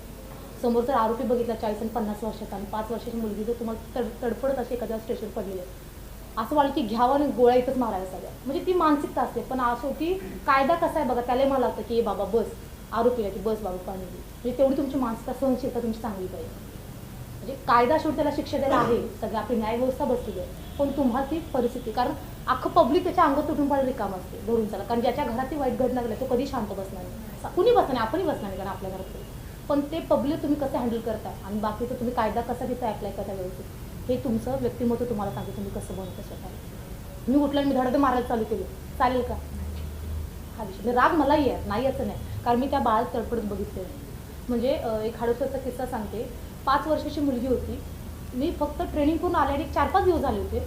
समोर जर आरोपी बघितला 40 आणि 50 वर्षाचा आणि 5 वर्षाची मुलगी जर तुम्हाला तडफडत अशी एखाद्या स्टेशनवर पडलेली आहे, असं वाटलं की घ्यावं आणि गोळ्या इथंच मारायला सगळ्या, म्हणजे ती मानसिकता असते. पण शेवटी कायदा कसा आहे बघा, त्याला मला वाटतं की बाबा बस आरोपीला की बस बाबा पाणी, म्हणजे तेवढी तुमची मानसिकता सहनशीलता तुमची चांगली पाहिजे. म्हणजे कायदा शेवटी त्याला शिक्षा द्यायला आहे, सगळं आपली न्यायव्यवस्था बसलेली आहे, पण तुम्हाला ती परिस्थिती, कारण अख्खं पब्लिक त्याच्या अंगात तुटून पडायला रिकाम असते धरून चला. कारण ज्याच्या घरात ती वाईट घटना घडली तो कधी शांत बसणार नाही, कुणी बसणार नाही, आपणही बसणार नाही कारण आपल्या घरात. पण ते पब्लिक तुम्ही कसं हँडल करता आणि बाकीचं तुम्ही कायदा कसा तिथं अप्लाय करता व्यवस्थित, हे तुमचं व्यक्तिमत्व तुम्हाला सांगते तुम्ही कसं बनतं स्वतः. मी उठलं मी धडाधड मारायला चालू केलं, चालेल का हा विषय. राग मलाही आहे, नाही असं नाही, कारण मी त्या बाळात तडफडत बघितले. म्हणजे एक हाडोसाचा किस्सा सांगते. 5 वर्षाची मुलगी होती, मी फक्त ट्रेनिंग करून आले आणि 4-5 दिवस झाले होते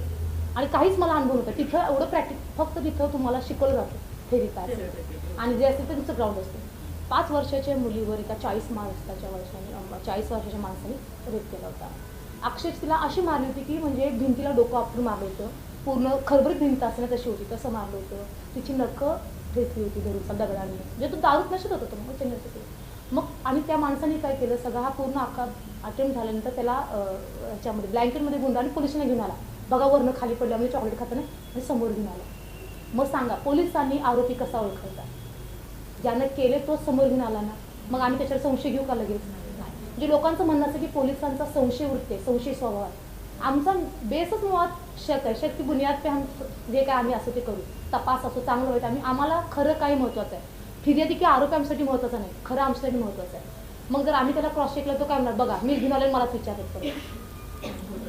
आणि काहीच मला अनुभव नव्हता. तिथं एवढं फक्त तिथं तुम्हाला शिकवलं जातं फेरी पास आणि जे असेल ते तुमचं ग्राउंड असतं. 5 वर्षाच्या मुलीवर एका 40 वर्षाच्या माणसाने रेप केला होता. अक्षरशः तिला अशी मारली होती की म्हणजे भिंतीला डोकं आपटून मारलं होतं. पूर्ण खरबरीत भिंत असं तशी होती, तसं मारलं होतं. तिची नखं घेतली होती धरून दगडांनी. म्हणजे तो दारूत नशेत होता तो, मग ते नशेत होतं. मग आणि त्या माणसाने काय केलं, सगळा हा पूर्ण अख्खा अटेम्प्ट झाल्यानंतर त्याला ह्याच्यामध्ये ब्लँकेटमध्ये गुंडा आणि पोलिसांना घेऊन आला. बघा वरनं खाली पडल्यामुळे चॉकलेट खाताना आणि समोर घेऊन आला. मग सांगा पोलिसांनी आरोपी कसा ओळखायचा? ज्यानं केले तो समोर घेऊन आला ना, मग आम्ही त्याच्यावर संशय घेऊ का लगेच? म्हणजे लोकांचं म्हणणं असं की पोलिसांचा संशय वृत्ती आहे, संशय स्वभाव आहे. आमचा बेसच मुळात शक आहे. शक की बुनियाद पे हम जे काय आम्ही असं ते करू, तपास असो चांगलं वाईट आम्ही आम्हाला खरं काही महत्त्वाचं आहे. फिर्यादी की आरोपी आमच्यासाठी महत्त्वाचं नाही, खरं आमच्यासाठी महत्त्वाचं आहे. मग जर आम्ही त्याला क्रॉस चेकला तो काय म्हणणार, बघा मी घेऊन आले मलाच विचारत पडेल.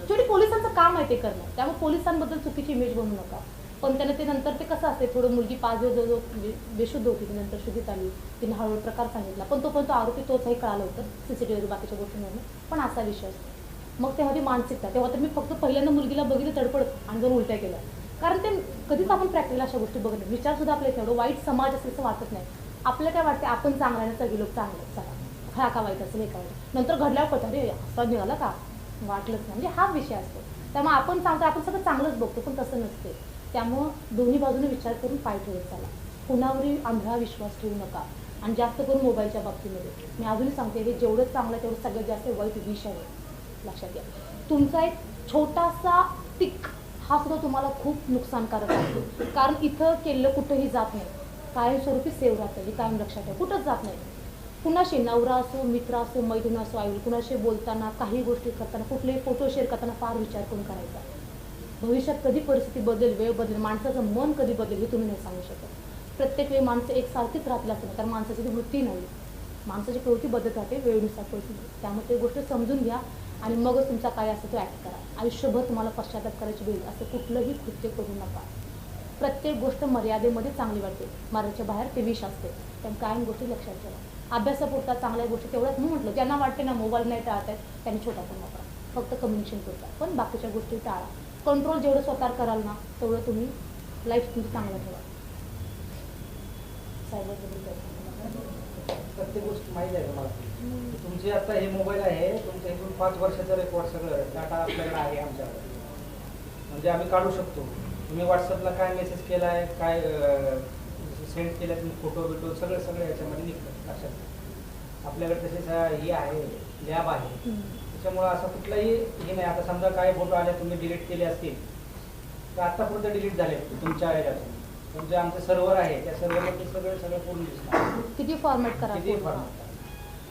शेवटी पोलिसांचं काम आहे ते करणं. त्यामुळे पोलिसांबद्दल चुकीची इमेज बनवू नका. पण त्याने ते नंतर ते कसं असते, थोडं मुलगी 5 दिवस जो म्हणजे बेशुद्ध होती, ती नंतर शुद्धीत आली, तिने हळूहळू प्रकार सांगितला. पण तोपर्यंत आरोपी तोच हे कळालं होतं CCTV बाकीच्या गोष्टींवरून. पण असा विषय असतो. मग तेव्हा ती मानसिकता, तेव्हा तर मी फक्त पहिल्यांदा मुलगीला बघितलं तडपडत आणि 2 उलट्या केल्या. कारण ते कधीच आपण प्रॅक्टिकल अशा गोष्टी बघत नाही. विचारसुद्धा आपल्या एवढं वाईट समाज असेल असं वाटत नाही. आपल्याला काय वाटते आपण चांगला आहे, सगळे लोक चांगले चला हा का वाईट असेल हे का वाईट. नंतर घडल्यावर कळतं अरे असं निघालं का, वाटलंच नाही. म्हणजे हा विषय असतो. त्यामुळे आपण सांगतो आपण सगळं चांगलंच बघतो, पण तसं नसते. त्यामुळं दोन्ही बाजूने विचार करून पाय ठेवत चला. कुणावरही आंधळा विश्वास ठेवू नका. आणि जास्त करून मोबाईलच्या बाबतीमध्ये मी अजूनही सांगते, हे जेवढं चांगलं तेवढं सगळ्यात जास्त वाईट विष आहे. लक्षात घ्या, तुमचा एक छोटासा टिक हा सुद्धा तुम्हाला खूप नुकसानकारक आहे. कारण इथं केलेलं कुठंही जात नाही, कायमस्वरूपी सेव्ह राहतं. हे कायम लक्षात ठेवा, कुठंच जात नाही. कुणाशी नवरा असो, मित्र असो, मैत्रीण असो, आई कुणाशी बोलताना, काही गोष्टी करताना, कुठलेही फोटो शेअर करताना फार विचार करून करायचा. भविष्यात कधी परिस्थिती बदलेल, वेळ बदलेल, माणसाचं मन कधी बदलेल हे तुम्ही नाही सांगू शकत. प्रत्येक वेळी माणसं एकसारखीच राहतील असं नाही, कारण माणसाची ती वृत्ती नाही. माणसाची प्रवृत्ती बदलत राहते वेळेनुसार परिस्थिती. त्यामुळे ते गोष्ट समजून घ्या आणि मगच तुमचा काय असतो तो ॲक्ट करा. आयुष्यभर तुम्हाला पश्चाताप करायची वेळ असं कुठलंही कृत्य करू नका. प्रत्येक गोष्ट मर्यादेमध्ये चांगली वाटते, मर्यादेच्या बाहेर ते विष असते. त्यामुळे कायम गोष्टी लक्षात ठेवा. अभ्यासापुरता चांगल्या गोष्टी तेवढ्याच मी म्हटलं, ज्यांना वाटते ना मोबाईल नाही टाळत आहेत त्यांनी छोटा फोन वापरा, फक्त कम्युनिकेशन करता. पण बाकीच्या गोष्टी टाळा. कंट्रोल जेवढं स्वतः कराल ना तेवढं तुम्ही लाईफ तुमची चांगलं ठेवा. प्रत्येक गोष्ट माहिती आहे तुम्हाला. तुमचे आता हे मोबाईल आहे, तुमच्या इथून 5 वर्षाचं रेकॉर्ड सगळं डाटा आपल्याकडे आहे आमच्याकडे. म्हणजे आम्ही काढू शकतो. तुम्ही व्हॉट्सअपला काय मेसेज केला आहे, काय सेंड केलं, तुम्ही फोटो बिटो सगळं याच्यामध्ये निघतं. लक्षात आपल्याकडे तसेच हे आहे, लॅब आहे. त्याच्यामुळं असं कुठलाही हे नाही. आता समजा काय फोटो आले तुम्ही डिलीट केले असतील तर आत्तापुरतं डिलीट झाले तुमच्या ह्याच्यातून. तुमचे आमचं सर्व्हर आहे, त्या सर्व्हरमध्ये सगळं पूर्ण दिसणार. किती फॉर्मॅट करा, किती फॉर्मॅट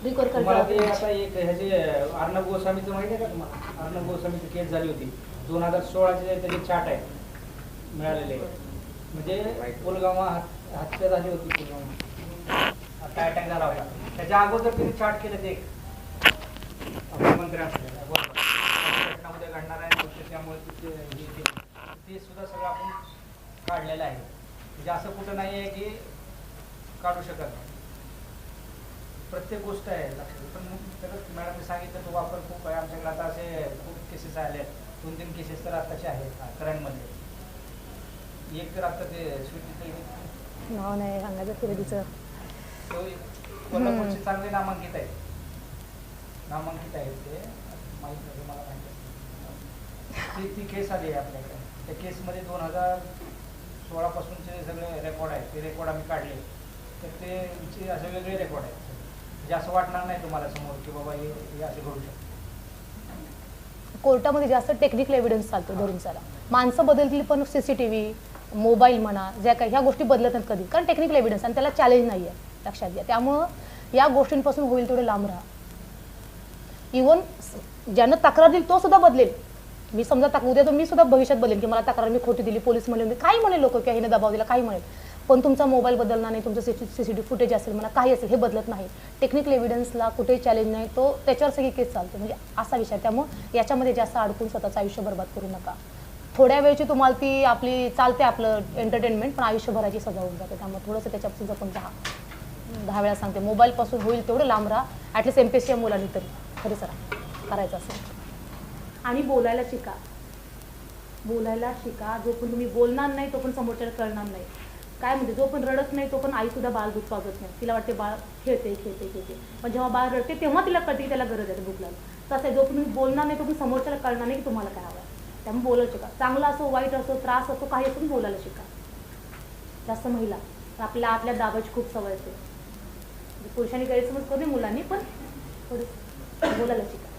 रेकॉर्ड तुम्हाला ते करा. आता एक ह्याचे अर्णब गोस्वामीचं माहिती आहे का तुम्हाला? अर्णब गोस्वामीची केस झाली होती 2016चे, त्याचे चार्ट आहे मिळालेले. म्हणजे पुलगामा हत्या झाली होती, पुलगामा आता अटॅक झाला होता. त्याच्या अगोदर त्यांनी चार्ट केलं ते एक मंत्र्यांमध्ये घटना उद्या घडणार आहे, त्यामुळे ते सुद्धा सगळं आपण काढलेलं आहे. म्हणजे असं कुठं नाही आहे की काढू शकत नाही. प्रत्येक गोष्ट आहे लक्षात. पण तर मॅडमने सांगितलं तो वापर खूप आहे आमच्याकडे. आता असे खूप केसेस आले आहेत, 2-3 केसेस तर आताचे आहेत करंटमध्ये. एक तर आता ते स्वीट नाव नाही सांगायचं फिरदीचं, तो कोल्हापूरचे चांगले नामांकित आहेत ते माहीत नाही मला माहिती. ती केस आली आहे आपल्याकडे. त्या केसमध्ये 2016 पासूनचे सगळे रेकॉर्ड आहेत, ते रेकॉर्ड आम्ही काढले. तर ते असे वेगळे रेकॉर्ड आहेत. म्हणजे असं वाटणार नाही तुम्हाला समोर की बाबा हे असे घडू शकतं. कोर्टामध्ये जास्त टेक्निकल एव्हिडन्स चालतो धरून चला. माणसं बदलतील पण CCTV, मोबाईल म्हणा, ज्या काही ह्या गोष्टी बदलत नाहीत कधी, कारण टेक्निकल एव्हिडन्स आणि त्याला चॅलेंज नाही आहे. लक्षात घ्या. त्यामुळं या गोष्टींपासून होईल तेवढे लांब राहा. इव्हन ज्यानं तक्रार दिली तो सुद्धा बदलेल. मी समजा उद्या तर मी सुद्धा भविष्यात बदलेन की मला तक्रार मी खोटी दिली, पोलीस म्हणले, काही म्हणेल लोक की हिने दबाव दिला, काही म्हणेल. पण तुमचा मोबाईल बदलणार नाही, तुमचं CCTV फुटेज असेल, मला काही असेल, हे बदलत नाही. टेक्निकल एव्हिडन्सला कुठेही चॅलेंज नाही, तो त्याच्यावर सगळी केस चालते. म्हणजे असा विषय. त्यामुळे याच्यामध्ये जास्त अडकून स्वतःचं आयुष्य बर्बाद करू नका. थोड्या वेळची तुम्हाला ती आपली चालते आपलं एंटरटेनमेंट, पण आयुष्यभराची सजा होऊन जाते. त्यामुळे थोडंसं त्याच्यापासून जपून राहा. 10 वेळा सांगते, मोबाईलपासून होईल तेवढं लांब राहा. ॲटलीस्ट MPSC मुलांनी तरी खरंच राहा करायचं असेल. आणि बोलायला शिका. जो पण तुम्ही बोलणार नाही तो पण समोरच्याला कळणार नाही. काय म्हणते, जो पण रडत नाही तो पण आई सुद्धा बाळ दूध पाजत नाही. तिला वाटते बाळ खेळते खेळते खेळते, पण जेव्हा बाळ रडते तेव्हा तिला कळते की त्याला गरज आहे भूक लागली. तसं आहे, जो तुम्ही बोलणार नाही तो पण समोरच्याला कळणार नाही की तुम्हाला काय हवं आहे. त्यामुळे बोलायला शिका. चांगला असो, वाईट असो, त्रास असो, काही असून बोलायला शिका. जास्त महिला आपल्या आतल्या दाबाची खूप सवय असते. पुरुषांनी गैरसमज करू नये मुलांनी, पण थोडं बोलायला शिका.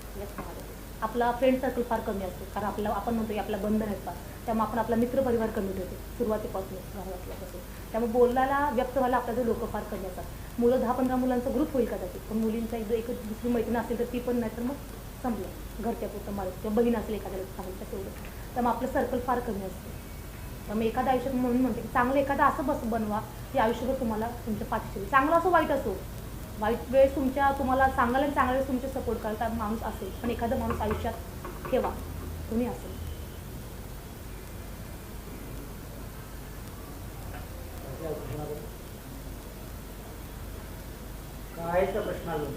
आपला फ्रेंड सर्कल फार कमी असतो, कारण आपण म्हणतो की आपला बंधन आहेत फार, त्यामुळे आपण आपला मित्रपरिवार कमी ठेवतो सुरुवातीपासून घरातल्यापासून. त्यामुळे बोलायला व्यक्त व्हायला आपल्याला लोक फार कमी असतात. मुलं 10-15 मुलांचा ग्रुप होईल कदाचित, पण मुलींचा एक दुसरी मैत्रीण असेल तर ती पण नाही, तर मग संपलं घरच्या पुरतं माणूस, किंवा बहीण असेल एखाद्याला सांगितलं तेवढं. त्यामुळे आपलं सर्कल फार कमी असतं. त्यामुळे एखाद्या आयुष्यात म्हणून म्हणते की चांगलं एखादं असं बनवा की आयुष्यभर तुम्हाला तुमच्या पाठीशी, चांगलं असो वाईट असो, वाईट वेळेस तुम्हाला चांगल्या आणि चांगल्या वेळेस तुमचे सपोर्ट करायला माणूस असेल, पण एखादा माणूस आयुष्यात ठेवा तुम्ही असेल. काय का प्रश्न अजून?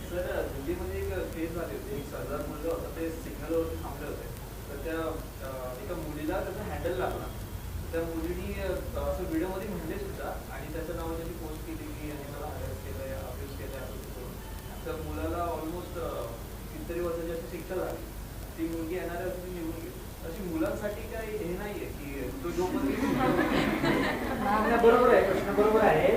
सर दिल्लीमध्ये एक केस झाली होती. एक सरदार मुलगा होता, ते सिग्नलवरती थांबले होते, तर त्या एका मुलीला त्याचा हँडल लागला. त्या मुलीने असं व्हिडिओमध्ये म्हणले सुद्धा, आणि त्याचं नाव त्यांनी पोस्ट केली की यांनी मला हॅरेस केलंय, अब्यूज केलंय असं करून. त्या मुलाला ऑलमोस्ट कितीतरी वर्षाची अशी शिक्षा झाली. ती मुलगी येणाऱ्या वर्षी निघून गेली. अशी मुलांसाठी काही हे नाहीये की तो जो पण बरोबर आहे, प्रश्न बरोबर आहे.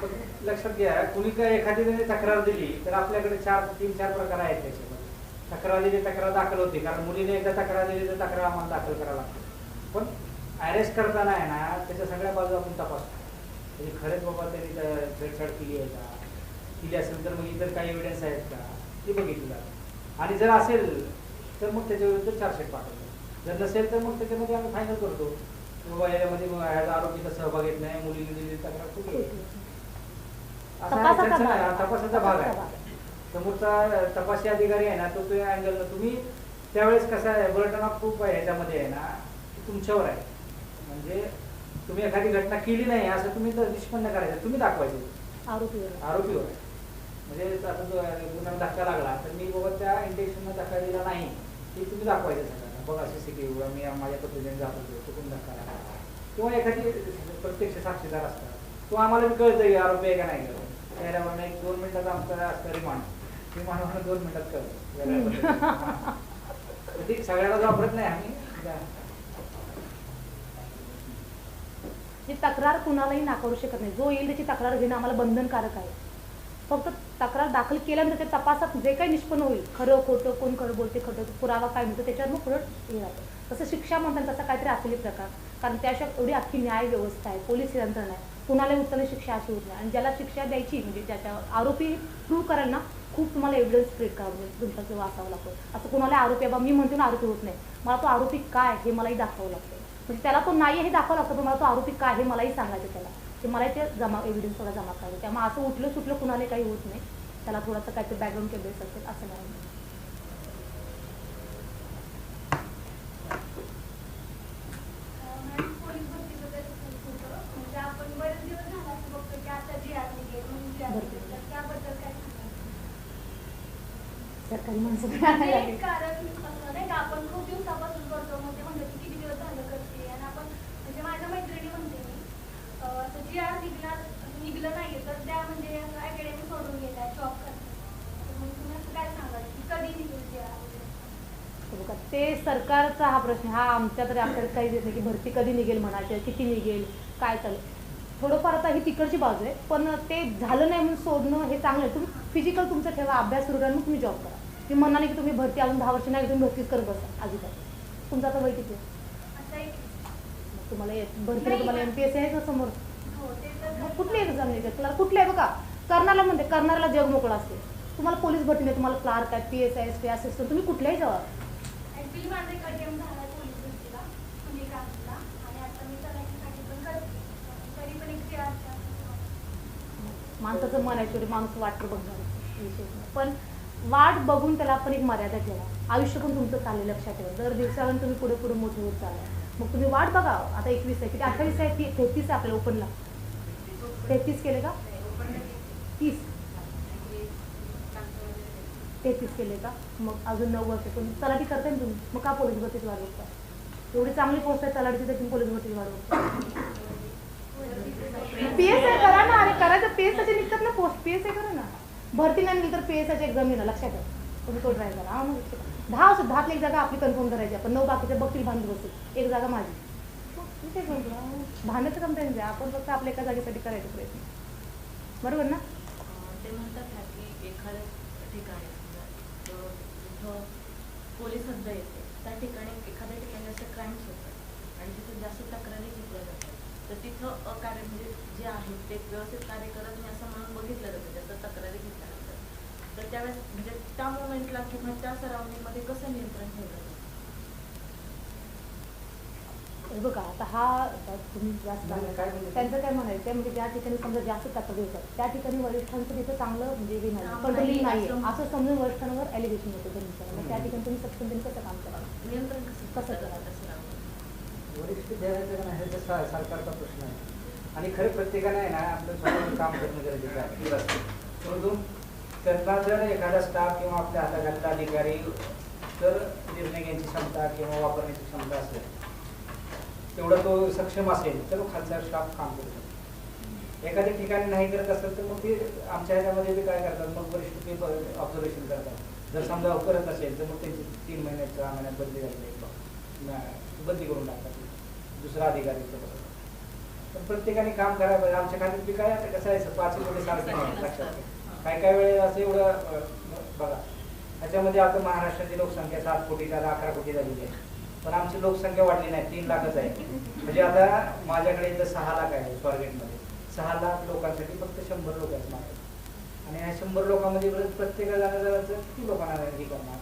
पण लक्षात घ्या, कुणी काय एखाद्याने तक्रार दिली तर आपल्याकडे 3-4 प्रकार आहेत त्याच्यामध्ये. तक्रार दिली, तक्रार दाखल होते, कारण मुलीने एकदा तक्रार दिली तर तक्रार आम्हाला दाखल करावं लागते. पण अरेस्ट करताना आहे ना, त्याच्या सगळ्या बाजू आपण तपासतो. म्हणजे खरेच बाबा त्यांनी छेडछाड केली आहे का, केली असेल तर मग इतर काही एव्हिडन्स आहेत का ते बघितलं जातं. आणि जर असेल तर मग त्याच्याविरुद्ध चार्जशीट पाठवतो. जर नसेल तर मग त्याच्यामध्ये आम्ही फायनल करतो बाबा याच्यामध्ये आरोपीचा सहभाग येत नाही, मुलीने दिलेली तक्रार खूप तपासाचा भाग आहे. समोरचा तपासी अधिकारी आहे ना, तो अँगल तुम्ही त्यावेळेस कसा आहे, बर्डन ऑफ प्रूफ आहे ह्याच्यामध्ये आहे ना, तुमच्यावर आहे. म्हणजे तुम्ही एखादी घटना केली नाही असं तुम्ही निष्पन्न करायचं, तुम्ही दाखवायचं आरोपीवर आहे. म्हणजे आता जो गुन्हा धक्का लागला तर मी बाबा त्या इंटेन्शननं धक्का दिला नाही हे तुम्ही दाखवायचं सगळ्यांना. बघा CCTV मी माझ्या पद्धतीने जात होतो, चुकून धक्का लागला. किंवा एखादी प्रत्यक्ष साक्षीदार असतात, तो आम्हाला कळतं की आरोपी आहे का नाही कळत. त्याच्यावर 1-2 मिनिटाचा आमचं असतं रिमांड 2 मिनिटात कळतं. ती सगळ्याला वापरत नाही आम्ही. तक्रार कुणालाही नाकारू शकत नाही. जो येईल त्याची तक्रार घेणं आम्हाला बंधनकारक आहे. फक्त तक्रार दाखल केल्यानंतर त्या तपासात जे काही निष्पन्न होईल, खरं खोटं, कोण खरं बोलते, खोटं पुरावा काय म्हणतो, त्याच्यावर मग पुढं हे राहतं. तसं शिक्षा म्हणतात तसं काहीतरी असेल प्रकार, कारण त्याशिवाय एवढी अख्खी न्याय व्यवस्था आहे, पोलीस यंत्रणा आहे, कुणालाही उत्तम शिक्षा अशी होत नाही. आणि ज्याला शिक्षा द्यायची म्हणजे ज्याच्या आरोपी प्रूव्ह करायला ना खूप तुम्हाला एव्हिडन्स क्रिएट करावं म्हणजे तुमचा किंवा असावं लागतो. असं कुणाला आरोपी बाबा मी म्हणतो ना आरोपी होत नाही, मला तो आरोपी काय हे मलाही दाखवावं लागतं. म्हणजे त्याला तो नाही हे दाखवावं लागतं, पण मला तो आरोपी काय हे मलाही सांगायचं त्याला, ते मला ते एव्हिडन्स थोडा जमा करायचं. त्यामुळे असं उठलं सुटलं कुणाला काही होत नाही. त्याला थोडासा काहीतरी बॅकग्राऊंड केबेस असेल असं नाही. पोलीस भरतीबद्दल होतं, म्हणजे आपण बरेच दिवस झाला असं बघतो की आता GR निघेल म्हणून GR निघेल, तर त्याबद्दल काय सांगाल? सरकारी माणसं म्हणजे एक कारण असं नाही का, आपण खूप दिवसापासून करतो, मग ते म्हणलं की किती दिवस झालं करते, आणि आपण म्हणजे माझ्या मैत्रिणी म्हणते मी असं GR निघलं नाहीये तर त्या म्हणजे असं अकॅडमी सोडून गेल्या, जॉब करतात. मग तुम्ही असं काय सांगाल की कधी निघेल GR वगैरे? बघा, ते सरकारचा हा प्रश्न, हा आमच्या तरी आपल्याला काही देत नाही की भरती कधी निघेल म्हणायचं, किती निघेल, काय चालेल. थोडंफार आता ही तिकडची बाजू आहे, पण ते झालं नाही म्हणून सोडणं हे चांगलं आहे. तुम्ही फिजिकल तुमचं ठेवा, अभ्यास सुरू करा, मग तुम्ही जॉब करा. मी म्हणणार नाही की तुम्ही भरती अजून 10 वर्ष नाही तुम्ही भरतीच करत बसा अजिबात. तुमचा आता वय किती आहे? आता एक तुम्हाला भरतीला तुम्हाला MPSC आहे का समोर? हो ते तर मग कुठली एक्झाम नाही तुला कुठली आहे बघा. करणारा म्हणते करणाऱ्याला जग मोकळा असते. तुम्हाला पोलीस भरती नाही, तुम्हाला क्लार्क आहे, PSI SP असिस्टंट, तुम्ही कुठल्याही जावा. ऍक्च्युली माझा एक अटेम्प्ट झाला पोलीस भरतीला पुणे कामला, आणि आता मी तलाठीसाठी पण करते, तरी पण एक GR माणसाचं मन आहे, शेवटी माणूस वाट बघणार विशेष नाही. पण वाट बघून त्याला आपण एक मर्यादा ठेवा. आयुष्य पण तुमचं चालले लक्षात ठेवा. दर दिवसाला तुम्ही पुढे पुढे मोठे होत चालला, मग तुम्ही वाट बघा. आता 21 आहे, किती 28 आहे, 33 आहे आपल्या ओपनला. 33 केले का? 30 33 केले का, मग अजून 9 वर्ष पण तलाठी करताय ना तुम्ही, मग का पोलीस भरतीची वाट बघता? एवढी चांगली पोस्ट आहे तलाठीची, तर तुम्ही पोलीस भरतीची वाट बघता? PSI करा ना, अरे करायचं PSI निघतात ना पोस्ट, PSI करा ना. भरती नाही निघली तर PSI एक्झाम घेणं, लक्षात ठेवा. तुम्ही तो ट्राय करा. 10 एक जागा आपली कन्फर्म करायची, आपण 9 बाकीच्या बघतील भांडत बसतील, एक जागा माझी. भांडण्याचं काम त्यांचं आहे, आपण फक्त आपल्या एका जागेसाठी करायचा प्रयत्न, बरोबर ना? ते म्हणतात ना की एखाद्या ठिकाणी समजा जिथं पोलीस हद्द येते त्या ठिकाणी एखाद्या ठिकाणी असे क्राईम्स होतात आणि तिथं जास्त तक्रारी घेतल्या जातात, तर तिथं अकार्य म्हणजे जे आहेत ते व्यवस्थित कार्य करत नाही असं म्हणून बघितलं जातं जास्त तक्रारी घेतल्यानंतर. तर त्यावेळेस म्हणजे त्या मोमेंटला किंवा त्या सराउंडिंगमध्ये कसं नियंत्रण ठेवलं जातं? हे बघा आता हा आता तुम्ही जास्त त्यांचं काय म्हणायचं म्हणजे ज्या ठिकाणी समजा जास्त तक्रारी होतात त्या ठिकाणी वरिष्ठांचं तिथं चांगलं म्हणजे हे नाही, कंट्रोलिंग नाही असं समजून वरिष्ठांवर एलिगेशन होतं त्यांच्यावर. त्या ठिकाणी तुम्ही सक्षमतेने कसं काम करावं, नियंत्रण कसं करावं? वरिष्ठ द्यायचं का नाही हा सरकारचा प्रश्न आहे आणि खरं प्रत्येकाने आहे ना आपलं स्वतःचं काम करणं गरजेचं आहे. परंतु त्यांना जर एखादा स्टाफ किंवा आपल्या हाताखालील अधिकारी जर निर्णय घ्यायची क्षमता किंवा वापरण्याची क्षमता असेल, तेवढा तो सक्षम असेल तर खालचा स्टाफ काम करू शकतो. एखाद्या ठिकाणी नाही करत असेल तर मग ते आमच्या ह्याच्यामध्ये बी काय करतात, मग वरिष्ठ ते ऑब्झर्वेशन करतात. जर समजा करत असेल तर मग त्यांची 3 महिन्यात 6 महिन्यात बदली झाली, बदली करून टाकतात दुसरा अधिकारी. पण प्रत्येकाने काम करायला पाहिजे. आमच्या खात्यात बी काय आता कसं आहे 5 कोटी सारखे नाही लक्षात घ्या. काय वेळेस असं एवढं बघा, ह्याच्यामध्ये आता महाराष्ट्राची लोकसंख्या 7 कोटी 11 कोटी झालेली आहे, पण आमची लोकसंख्या वाढली नाही, 3 लाखच आहे. म्हणजे आता माझ्याकडे इथं 6 लाख आहे स्वारगेटमध्ये, 6 लाख लोकांसाठी फक्त 100 लोक आहेत माझ्या. आणि ह्या 100 लोकांमध्ये प्रत्येकाला किती लोकांना हे करणार,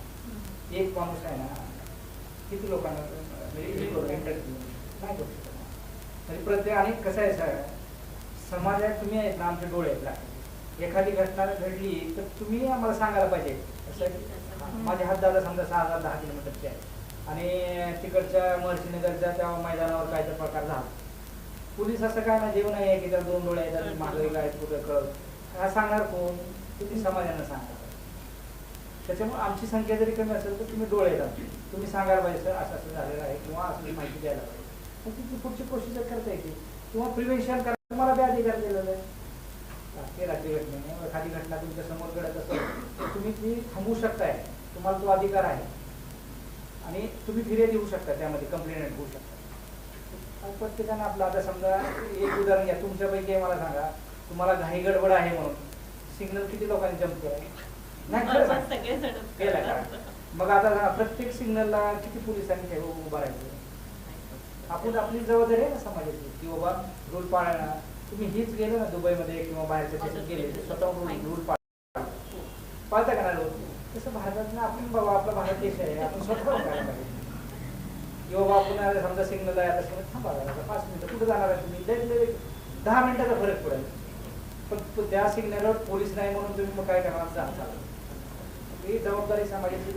एक माणूस आहे ना किती लोकांना म्हणजे नाही करू शकत. म्हणजे प्रत्येक आणि कसं आहे समाजात तुम्ही आहेत ना, आमचे डोळे आहेत. एखादी घटना घडली तर तुम्ही आम्हाला सांगायला पाहिजे. असं माझे हात दादा समजा 6,010 किलोमीटरचे आहे आणि तिकडच्या महर्षीनगरच्या त्या मैदानावर काय तर प्रकार झाला, पोलीस असं काय ना जेवण आहे की त्याला 2 डोळे आहेत, मागे काय कुठं कळत हा सांगणार कोण, तुम्ही समाजानं सांगणार. त्याच्यामुळे आमची संख्या जरी कमी असेल तर तुम्ही डोळे येतात, तुम्ही सांगायला पाहिजे सर असं असं झालेलं आहे किंवा असं माहिती द्यायला पाहिजे. मग तिची पुढची प्रोसिजर करता येते किंवा प्रिव्हेन्शन करा. तुम्हाला बी अधिकार दिलेला आहे ते राज्यघटनेने. एखादी घटना तुमच्या समोर घडत असेल तर तुम्ही ती थांबवू शकताय, तुम्हाला तो अधिकार आहे आणि तुम्ही फिर्याद देऊ शकता, त्यामध्ये कंप्लेंट होऊ शकता. प्रत्येकाने आपलं आता समजा एक उदाहरण घ्या, तुमच्यापैकी मला सांगा तुम्हाला घाई गडबड आहे म्हणून सिग्नल किती लोकांनी जम्प केला केला का? मग आता प्रत्येक सिग्नलला किती पोलिसांनी उभा राहायचं? आपण आपली जबाबदारी आहे ना समाजाची की बाबा रूल पाळणं. तुम्ही हेच गेले ना दुबईमध्ये किंवा बाहेरच्या देशात गेले स्वतः रूल पाळता का नाही लोक? तसं भारतात ना आपण बाबा आपला भारत देश आहे, आपण स्वतः करायला पाहिजे की बाबा आपण समजा सिग्नल आहे आता थांबा 5 मिनिटं कुठं जाणार आहे तुम्ही, 10 मिनिटाचा फरक पडेल. पण त्या सिग्नलवर पोलीस नाही म्हणून तुम्ही मग काय करणार? ही जबाबदारी समाजाची